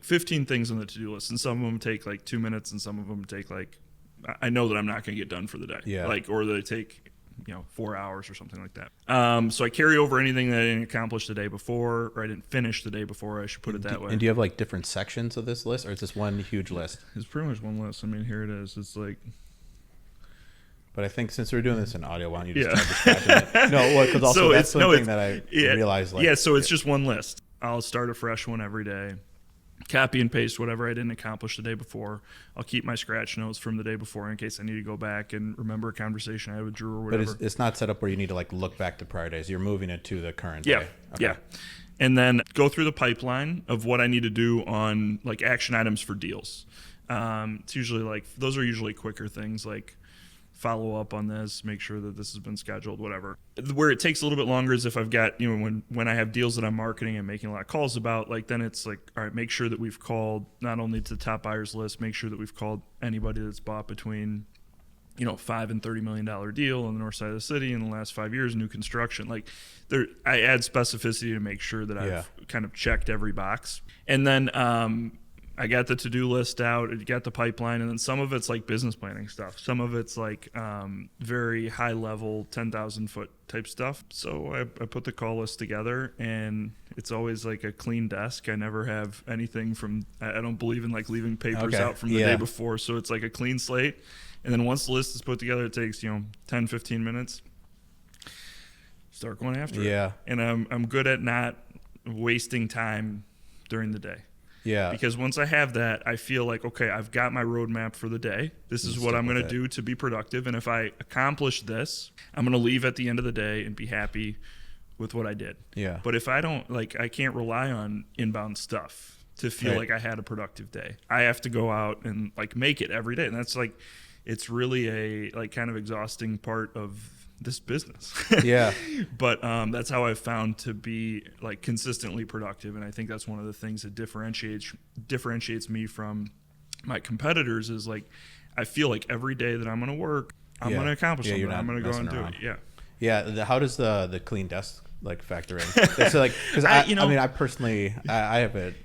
S2: 15 things on the to-do list, and some of them take like 2 minutes and some of them take like, I know that I'm not going to get done for the day.
S1: Yeah.
S2: Or they take 4 hours or something like that. So I carry over anything that I didn't accomplish the day before, or I didn't finish the day before, I should put it that way.
S1: And do you have like different sections of this list, or is this one huge list?
S2: It's pretty much one list. I mean, here it is. It's like...
S1: But I think since we're doing this in audio, why don't you just start describing it? No, because also that's something that I realized.
S2: So it's just one list. I'll start a fresh one every day. Copy and paste whatever I didn't accomplish the day before. I'll keep my scratch notes from the day before in case I need to go back and remember a conversation I had with Drew or whatever.
S1: But it's not set up where you need to like look back to prior days. You're moving it to the current day. Okay.
S2: Yeah. And then go through the pipeline of what I need to do on like action items for deals. It's usually like, those are usually quicker things like follow up on this, make sure that this has been scheduled, whatever. Where it takes a little bit longer is if I've got, when I have deals that I'm marketing and making a lot of calls about, like then it's like, all right, make sure that we've called not only to the top buyers list, make sure that we've called anybody that's bought between, $5 and $30 million deal on the north side of the city in the last 5 years, new construction. Like I add specificity to make sure that I've kind of checked every box. And then, I got the to-do list out, I got the pipeline, and then some of it's like business planning stuff. Some of it's like very high-level, 10,000-foot type stuff. So I put the call list together, and it's always like a clean desk. I never have anything I don't believe in like leaving papers out from the day before. So it's like a clean slate. And then once the list is put together, it takes, 10, 15 minutes. Start going after it.
S1: Yeah.
S2: And I'm good at not wasting time during the day.
S1: Yeah.
S2: Because once I have that, I feel like, okay, I've got my roadmap for the day. This is what I'm going to do to be productive. And if I accomplish this, I'm going to leave at the end of the day and be happy with what I did.
S1: Yeah.
S2: But if I don't, I can't rely on inbound stuff to feel like I had a productive day. I have to go out and make it every day. And that's it's really a kind of exhausting part of this business.
S1: Yeah.
S2: But that's how I've found to be consistently productive, and I think that's one of the things that differentiates me from my competitors is I feel like every day that I'm going to work, I'm going to accomplish something. I'm going to go and do it. Yeah.
S1: Yeah. How does the clean desk factor in? It's because I personally I have an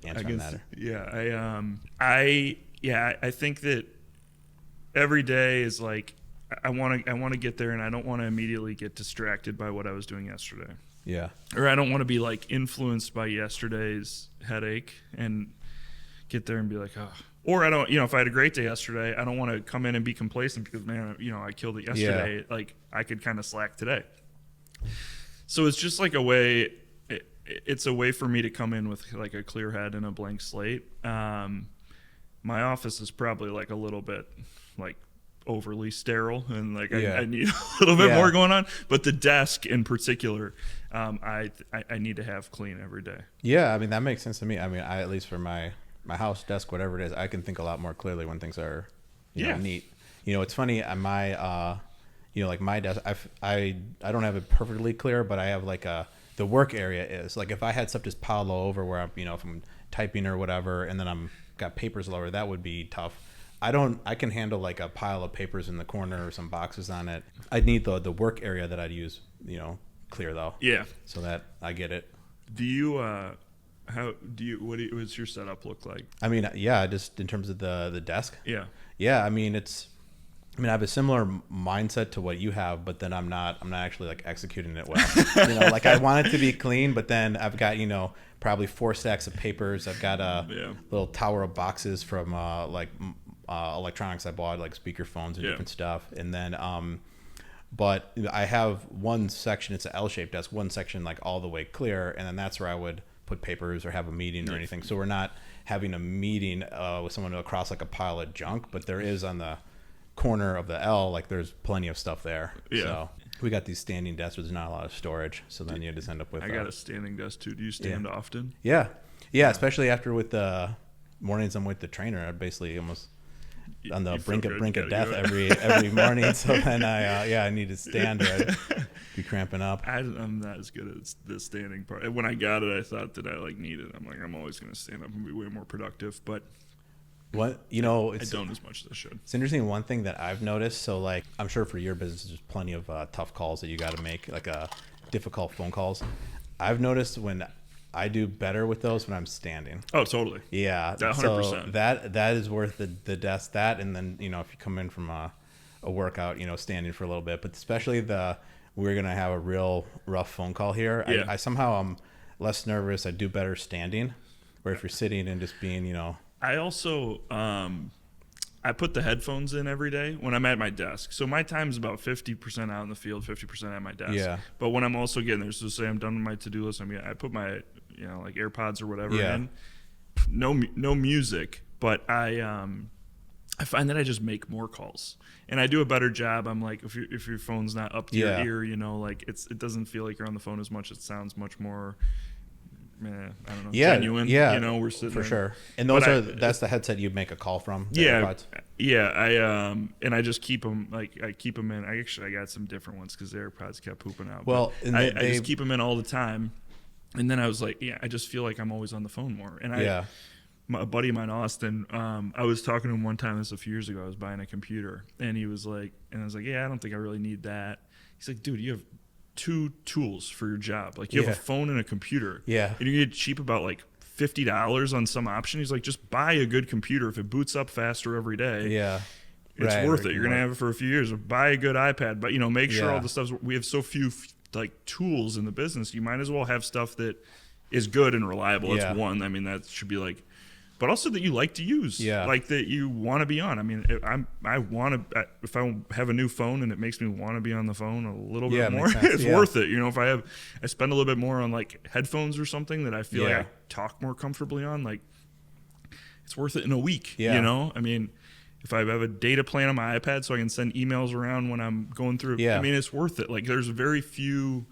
S1: answer on that.
S2: Yeah. I think that every day is I want to get there, and I don't want to immediately get distracted by what I was doing yesterday.
S1: Yeah.
S2: Or I don't want to be influenced by yesterday's headache and get there and be like, oh. Or I don't, if I had a great day yesterday, I don't want to come in and be complacent because, man, I killed it yesterday. Yeah. I could kind of slack today. So it's just a way. It's a way for me to come in with a clear head and a blank slate. My office is probably a little bit overly sterile and I need a little bit more going on, but the desk in particular I need to have clean every day.
S1: Yeah, I mean that makes sense to me. I mean, at least for my house desk, whatever it is, I can think a lot more clearly when things are neat. It's funny at my my desk, I don't have it perfectly clear, but I have the work area is if I had stuff just piled all over where I'm if I'm typing or whatever and then I'm got papers all over, that would be tough. I can handle like a pile of papers in the corner or some boxes on it. I'd need the work area that I'd use, clear though.
S2: Yeah.
S1: So that I get it.
S2: Do you what's your setup look like?
S1: I mean, yeah, just in terms of the desk.
S2: Yeah.
S1: Yeah, I mean, I have a similar mindset to what you have, but then I'm not actually like executing it well. Like I want it to be clean, but then I've got, probably 4 stacks of papers. I've got a little tower of boxes from electronics I bought, like speakerphones and different stuff. And then, but I have one section, it's an L-shaped desk, one section like all the way clear. And then that's where I would put papers or have a meeting or anything. So we're not having a meeting with someone across like a pile of junk, but there is on the corner of the L, like there's plenty of stuff there.
S2: Yeah.
S1: So we got these standing desks where there's not a lot of storage. So then you just end up with.
S2: I got a standing desk too. Do you stand often?
S1: Yeah, especially after with the mornings I'm with the trainer. I basically almost on the brink of death every morning. So then I need to stand or I'd be cramping up.
S2: I'm not as good at the standing part. When I got it, I thought that I need it. I'm like, I'm always going to stand up and be way more productive. But
S1: I don't
S2: as much as I should.
S1: It's interesting. One thing that I've noticed. So like, I'm sure for your business, there's plenty of tough calls that you got to make, like difficult phone calls. I've noticed when I do better with those when I'm standing.
S2: Oh, totally.
S1: Yeah,
S2: 100%.
S1: So that is worth the desk. That, and then if you come in from a workout, standing for a little bit. But especially we're gonna have a real rough phone call here.
S2: Yeah.
S1: I somehow I'm less nervous. I do better standing. Where if you're sitting and just being,
S2: I also I put the headphones in every day when I'm at my desk. So my time's about 50% out in the field, 50% at my desk.
S1: Yeah.
S2: But when I'm also getting there, so say I'm done with my to-do list, I put my like AirPods or whatever in. No music, but I find that I just make more calls. And I do a better job. I'm like, if your phone's not up to your ear, like it doesn't feel like you're on the phone as much. It sounds much more I don't know, genuine.
S1: Yeah,
S2: we're sitting
S1: for
S2: there.
S1: sure. And that's the headset you make a call from.
S2: AirPods? And I just keep them I keep them in. I got some different ones because the AirPods kept pooping out.
S1: Well, and
S2: I just keep them in all the time. And then I was like, I just feel like I'm always on the phone more. And a buddy of mine, Austin, I was talking to him one time, this was a few years ago. I was buying a computer, and he was like, I was like, I don't think I really need that. He's like, dude, you have 2 tools for your job. Like you have a phone and a computer.
S1: Yeah.
S2: And you get cheap about like $50 on some option. He's like, just buy a good computer. If it boots up faster every day, it's worth it. You're going to have it for a few years. Buy a good iPad, but make sure all the stuff, we have so few like tools in the business. You might as well have stuff that is good and reliable. That's one. I mean, that should be like, but also that you like to use, like that you want to be on. I mean, I want to, if I have a new phone and it makes me want to be on the phone a little bit more, it's worth it. If I spend a little bit more on like headphones or something that I feel like I talk more comfortably on, like it's worth it in a week. I mean, if I have a data plan on my iPad so I can send emails around when I'm going through, I mean, it's worth it. Like there's very few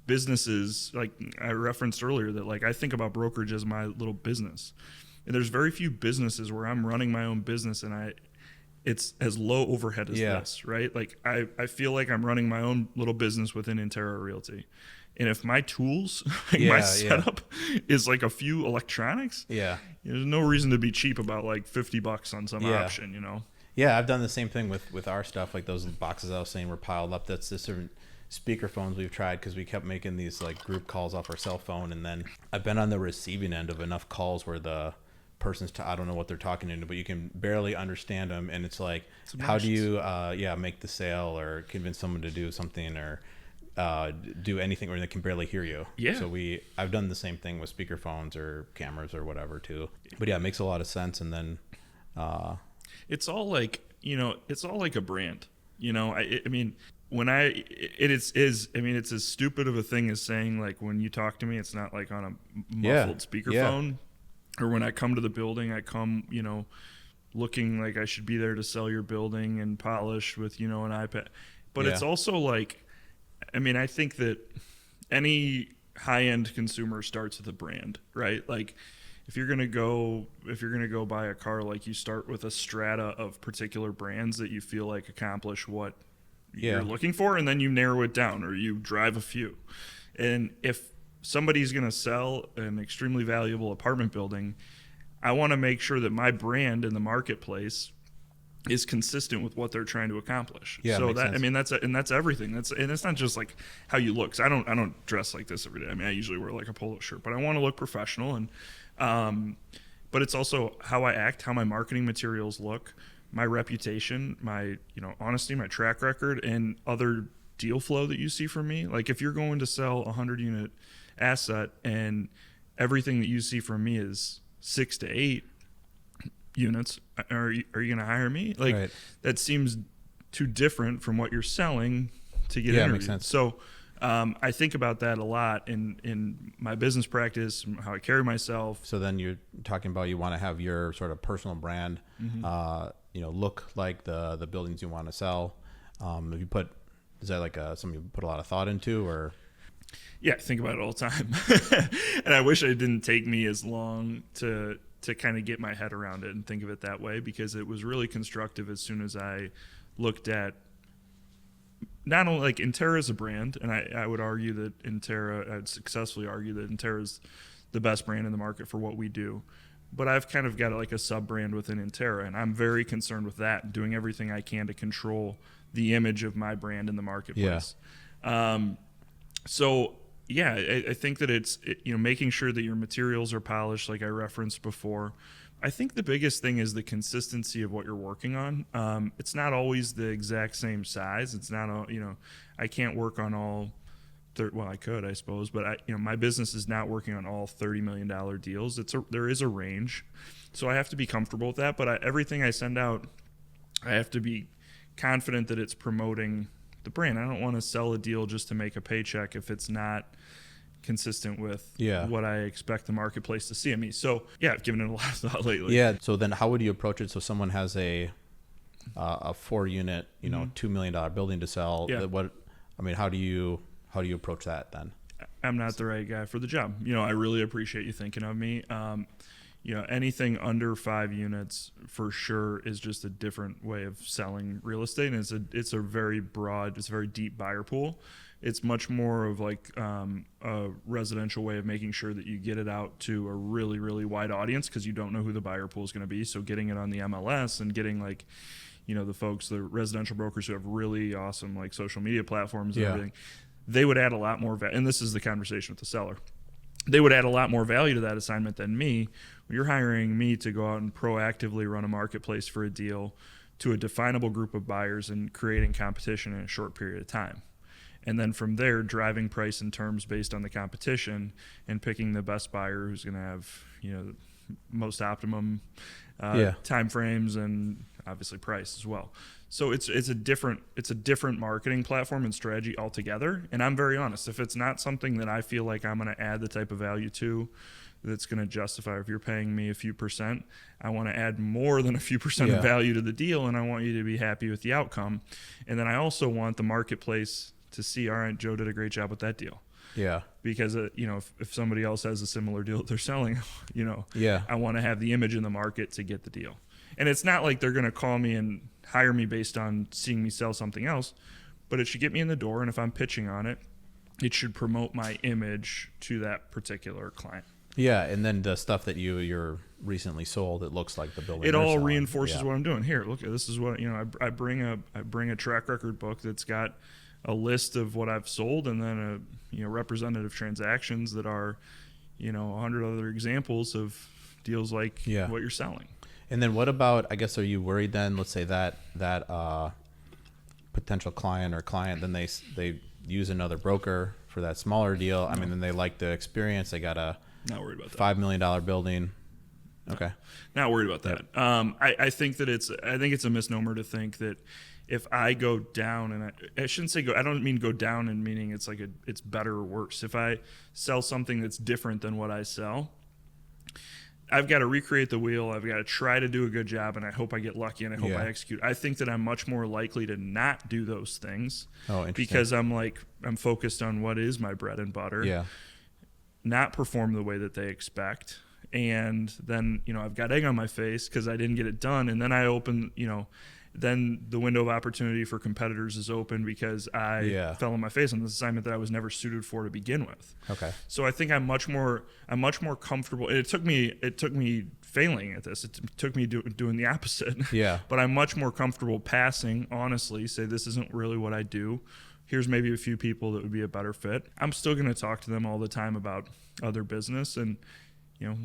S2: businesses, like I referenced earlier, that like I think about brokerage as my little business. And there's very few businesses where I'm running my own business and it's as low overhead as this, right? Like I feel like I'm running my own little business within Interra Realty. And if my tools, my setup is like a few electronics, there's no reason to be cheap about like $50 on some option,
S1: Yeah, I've done the same thing with our stuff. Like those boxes I was saying were piled up. That's the certain speakerphones we've tried because we kept making these like group calls off our cell phone. And then I've been on the receiving end of enough calls where the person's I don't know what they're talking into, but you can barely understand them. And it's like, how do you make the sale or convince someone to do something or do anything where they can barely hear you. So I've done the same thing with speakerphones or cameras or whatever too. But it makes a lot of sense. And then
S2: it's all like, it's all like a brand, I mean, it's as stupid of a thing as saying like when you talk to me, it's not like on a muffled speakerphone. Or when I come to the building, I come, looking like I should be there to sell your building and polish with, an iPad. But it's also like, I mean, I think that any high-end consumer starts with a brand, right? Like if you're gonna go buy a car, like you start with a strata of particular brands that you feel like accomplish what you're looking for, and then you narrow it down or you drive a few. And if somebody's going to sell an extremely valuable apartment building, I want to make sure that my brand in the marketplace is consistent with what they're trying to accomplish.
S1: Yeah,
S2: so
S1: makes
S2: that
S1: sense.
S2: I mean that's everything. And it's not just like how you look. 'Cause I don't dress like this every day. I mean, I usually wear like a polo shirt, but I want to look professional, and but it's also how I act, how my marketing materials look, my reputation, my honesty, my track record, and other deal flow that you see from me. Like if you're going to sell a 100-unit asset and everything that you see from me is 6 to 8 units, are you going to hire me? Like
S1: Right.
S2: that seems too different from what you're selling to get
S1: Yeah,
S2: interviewed.
S1: makes sense.
S2: So I think about that a lot in my business practice, how I carry myself.
S1: So then you're talking about you want to have your sort of personal brand, look like the buildings you want to sell. If you put, is that like something you put a lot of thought into, or?
S2: Yeah, I think about it all the time. And I wish it didn't take me as long to kind of get my head around it and think of it that way, because it was really constructive as soon as I looked at not only like Interra is a brand, and I would argue that I'd successfully argue that Interra is the best brand in the market for what we do. But I've kind of got like a sub brand within Interra, and I'm very concerned with that, doing everything I can to control the image of my brand in the marketplace. So yeah, I think that it's making sure that your materials are polished, like I referenced before. I think the biggest thing is the consistency of what you're working on. It's not always the exact same size. It's not all, I can't work on all. Well, I could, I suppose, but my business is not working on all $30 million deals. There is a range, so I have to be comfortable with that. But everything I send out, I have to be confident that it's promoting the brand. I don't want to sell a deal just to make a paycheck if it's not consistent with what I expect the marketplace to see in me. So yeah, I've given it a lot of thought lately.
S1: Yeah. So then how would you approach it? So someone has a 4-unit, $2 million building to sell.
S2: Yeah.
S1: How do you approach that then?
S2: I'm not the right guy for the job. I really appreciate you thinking of me. Anything under 5 units for sure is just a different way of selling real estate. And it's a very broad, it's a very deep buyer pool. It's much more of like a residential way of making sure that you get it out to a really, really wide audience, because you don't know who the buyer pool is going to be. So getting it on the MLS and getting like, the residential brokers who have really awesome like social media platforms and everything, they would add a lot more value. And this is the conversation with the seller. They would add a lot more value to that assignment than me. You're hiring me to go out and proactively run a marketplace for a deal to a definable group of buyers and creating competition in a short period of time. And then from there, driving price and terms based on the competition and picking the best buyer who's going to have, most optimum time frames and obviously price as well. So it's a different marketing platform and strategy altogether. And I'm very honest, if it's not something that I feel like I'm going to add the type of value to that's going to justify, if you're paying me a few percent, I want to add more than a few percent of value to the deal, and I want you to be happy with the outcome. And then I also want the marketplace to see, all right, Joe did a great job with that deal.
S1: Yeah.
S2: Because, if somebody else has a similar deal that they're selling, I want to have the image in the market to get the deal. And it's not like they're going to call me and hire me based on seeing me sell something else, but it should get me in the door. And if I'm pitching on it, it should promote my image to that particular client.
S1: Yeah. And then the stuff that you're recently sold, it looks like the building.
S2: It all reinforces what I'm doing. Here, look, this is what, I bring a track record book that's got a list of what I've sold, and then representative transactions that are 100 other examples of deals like what you're selling.
S1: And then what about, I guess, are you worried then, let's say that potential client then they use another broker for that smaller deal. No. I mean, then they like the experience. They got a
S2: not worried about that.
S1: $5 million building. Okay.
S2: Not worried about that. Yep. I think it's a misnomer to think that if I go down, and I shouldn't say go, I don't mean go down in meaning it's like it's better or worse. If I sell something that's different than what I sell, I've got to recreate the wheel. I've got to try to do a good job, and I hope I get lucky, and I hope I execute. I think that I'm much more likely to not do those things because I'm focused on what is my bread and butter.
S1: Yeah.
S2: Not perform the way that they expect. And then, I've got egg on my face because I didn't get it done. And then I open, then the window of opportunity for competitors is open because I fell on my face on this assignment that I was never suited for to begin with.
S1: Okay.
S2: So I think I'm much more comfortable. It took me failing at this. It took me doing the opposite.
S1: Yeah.
S2: But I'm much more comfortable passing, honestly, say this isn't really what I do. Here's maybe a few people that would be a better fit. I'm still going to talk to them all the time about other business, and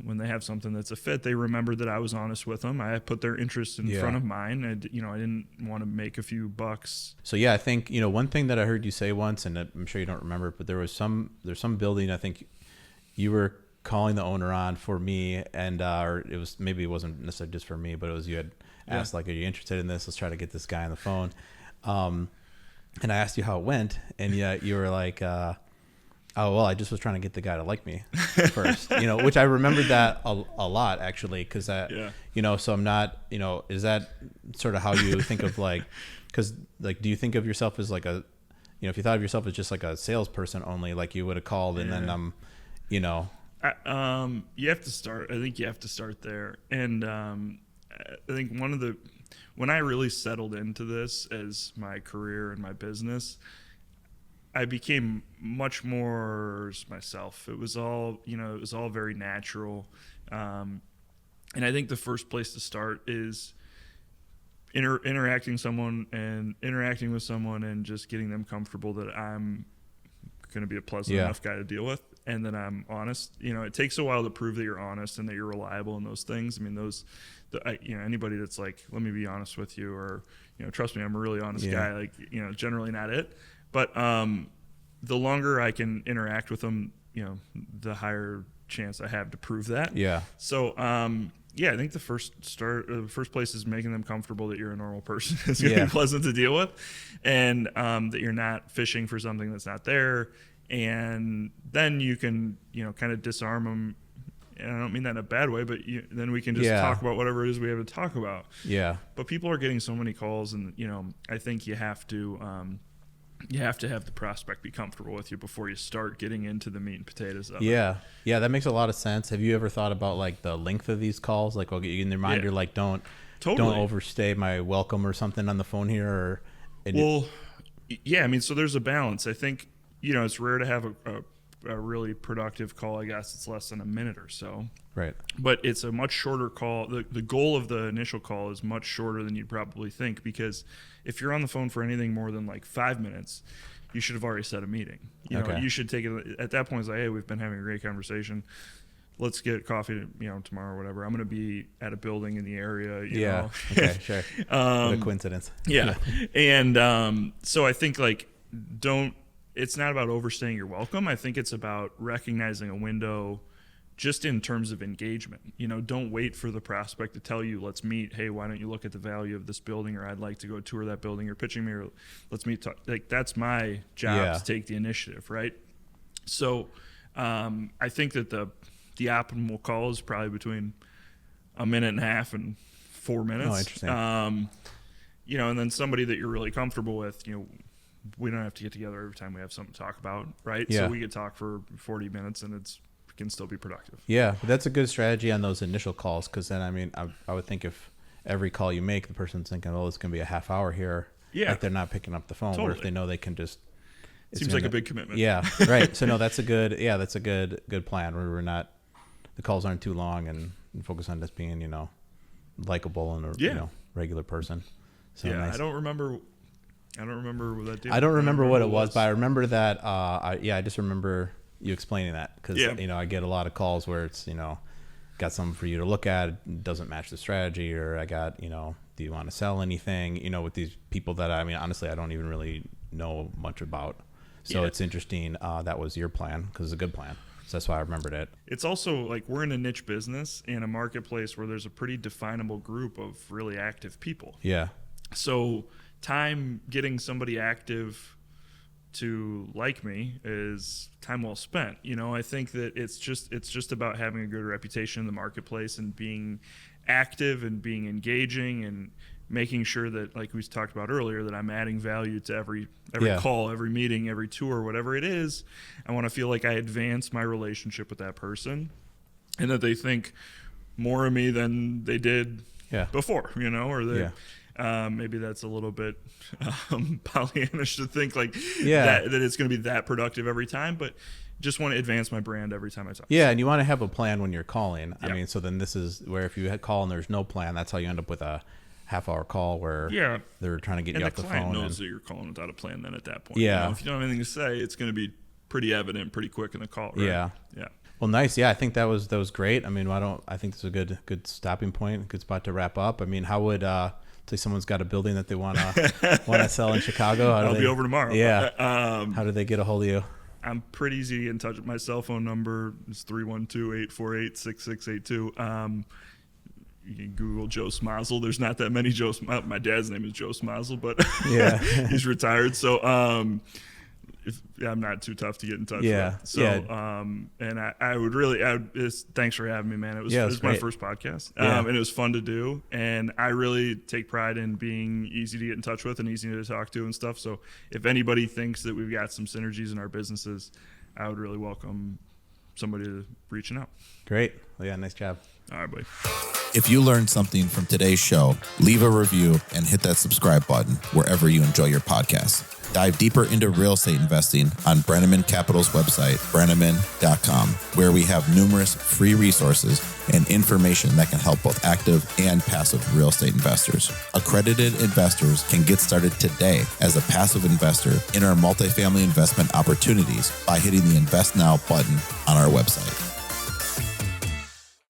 S2: when they have something that's a fit, they remember that I was honest with them. I put their interests in front of mine. I didn't want to make a few bucks.
S1: So yeah, I think, one thing that I heard you say once, and I'm sure you don't remember it, but there's some building, I think you were calling the owner on for me, and or it wasn't necessarily just for me, but it was, you had asked like, are you interested in this? Let's try to get this guy on the phone. And I asked you how it went, and you were like, oh, well, I just was trying to get the guy to like me first, which I remembered that a lot, actually, because so I'm not, is that sort of how you think of because do you think of yourself as like a, if you thought of yourself as just like a salesperson only, like you would have called and then,
S2: you have to start, I think you have to start there. And I think when I really settled into this as my career and my business, I became much more myself. It was all, very natural. And I think the first place to start is interacting with someone and just getting them comfortable that I'm going to be a pleasant enough guy to deal with, and that I'm honest. It takes a while to prove that you're honest and that you're reliable in those things. I mean, anybody that's like, let me be honest with you, or, trust me, I'm a really honest guy, generally not it. But the longer I can interact with them, the higher chance I have to prove that.
S1: Yeah.
S2: So, I think the first place is making them comfortable that you're a normal person. It's going to be pleasant to deal with, and that you're not fishing for something that's not there. And then you can, kind of disarm them. And I don't mean that in a bad way, but then we can just talk about whatever it is we have to talk about.
S1: Yeah.
S2: But people are getting so many calls, and I think you have to have the prospect be comfortable with you before you start getting into the meat and potatoes of it.
S1: Yeah, that makes a lot of sense. Have you ever thought about like the length of these calls? Like, okay, in your mind, you're like, don't overstay my welcome or something on the phone here,
S2: I mean, so there's a balance. I think it's rare to have a really productive call. I guess it's less than a minute or so.
S1: Right.
S2: But it's a much shorter call. The goal of the initial call is much shorter than you'd probably think, because if you're on the phone for anything more than like 5 minutes, you should have already set a meeting. You should take it at that point. It's like, hey, we've been having a great conversation. Let's get coffee, tomorrow or whatever. I'm going to be at a building in the area. You know?
S1: Okay, sure. What a coincidence.
S2: Yeah. And so I think it's not about overstaying your welcome. I think it's about recognizing a window just in terms of engagement. Don't wait for the prospect to tell you, let's meet. Hey, why don't you look at the value of this building, or I'd like to go tour that building, or pitching me, or let's meet. Like, that's my job to take the initiative, right? So I think that the optimal call is probably between a minute and a half and 4 minutes.
S1: Oh, interesting.
S2: And then somebody that you're really comfortable with, we don't have to get together every time we have something to talk about, right?
S1: Yeah.
S2: So we could talk for 40 minutes and it can still be productive.
S1: Yeah, that's a good strategy on those initial calls, because then, I mean, I would think if every call you make, the person's thinking, oh, it's going to be a half hour here.
S2: Yeah.
S1: Like, they're not picking up the phone.
S2: Totally.
S1: Or if they know they can just...
S2: Seems like a big commitment.
S1: Yeah, right. So no, that's a good plan, where we're not... The calls aren't too long, and focus on just being, likable and a regular person. So nice.
S2: I don't remember what that did.
S1: I don't remember what it was, but I remember that. I just remember you explaining that, because I get a lot of calls where it's got something for you to look at, it doesn't match the strategy, or I got do you want to sell anything? With these people that honestly I don't even really know much about. So it's interesting. That was your plan, because it's a good plan. So that's why I remembered it.
S2: It's also like we're in a niche business in a marketplace where there's a pretty definable group of really active people.
S1: Yeah.
S2: So time getting somebody active to like me is time well spent. I think that it's just about having a good reputation in the marketplace and being active and being engaging and making sure that, like we talked about earlier, that I'm adding value to every call, every meeting, every tour, whatever it is. I want to feel like I advance my relationship with that person, and that they think more of me than they did before, or Maybe that's a little bit Pollyannish to think like
S1: Yeah.
S2: that it's going to be that productive every time, but just want to advance my brand every time I talk.
S1: Yeah, and you want to have a plan when you're calling. I
S2: Yeah.
S1: mean, so then this is where if you had call and there's no plan, that's how you end up with a half-hour call where they're trying to get
S2: And
S1: you
S2: the
S1: off the
S2: client
S1: phone.
S2: knows that you're calling without a plan then at that point.
S1: Yeah.
S2: You know, if you don't have anything to say, it's going to be pretty evident pretty quick in the call, right?
S1: Yeah.
S2: Yeah.
S1: Well, nice. Yeah, I think that was great. I mean, I think this is a good stopping point, good spot to wrap up. I mean, how would say someone's got a building that they want to sell in Chicago?
S2: I'll be over tomorrow.
S1: Yeah. How do they get a hold of you?
S2: I'm pretty easy to get in touch with. My cell phone number is 312-848-6682. You can Google Joe Smazal. There's not that many Joe. My dad's name is Joe Smazal, but
S1: Yeah.
S2: he's retired. So I'm not too tough to get in touch
S1: Yeah.
S2: with. So and I would thanks for having me, man. It was my first podcast. And it was fun to do. And I really take pride in being easy to get in touch with and easy to talk to and stuff. So if anybody thinks that we've got some synergies in our businesses, I would really welcome somebody reaching out.
S1: Great. Well, yeah, nice job.
S2: All right, buddy.
S3: If you learned something from today's show, leave a review and hit that subscribe button wherever you enjoy your podcast. Dive deeper into real estate investing on Brenneman Capital's website, brenneman.com, where we have numerous free resources and information that can help both active and passive real estate investors. Accredited investors can get started today as a passive investor in our multifamily investment opportunities by hitting the Invest Now button on our website.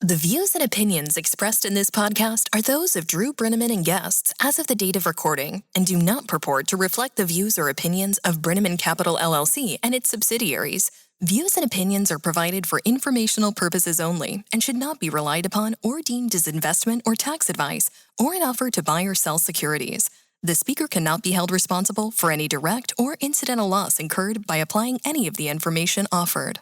S4: The views and opinions expressed in this podcast are those of Drew Brenneman and guests as of the date of recording and do not purport to reflect the views or opinions of Brenneman Capital LLC and its subsidiaries. Views and opinions are provided for informational purposes only and should not be relied upon or deemed as investment or tax advice or an offer to buy or sell securities. The speaker cannot be held responsible for any direct or incidental loss incurred by applying any of the information offered.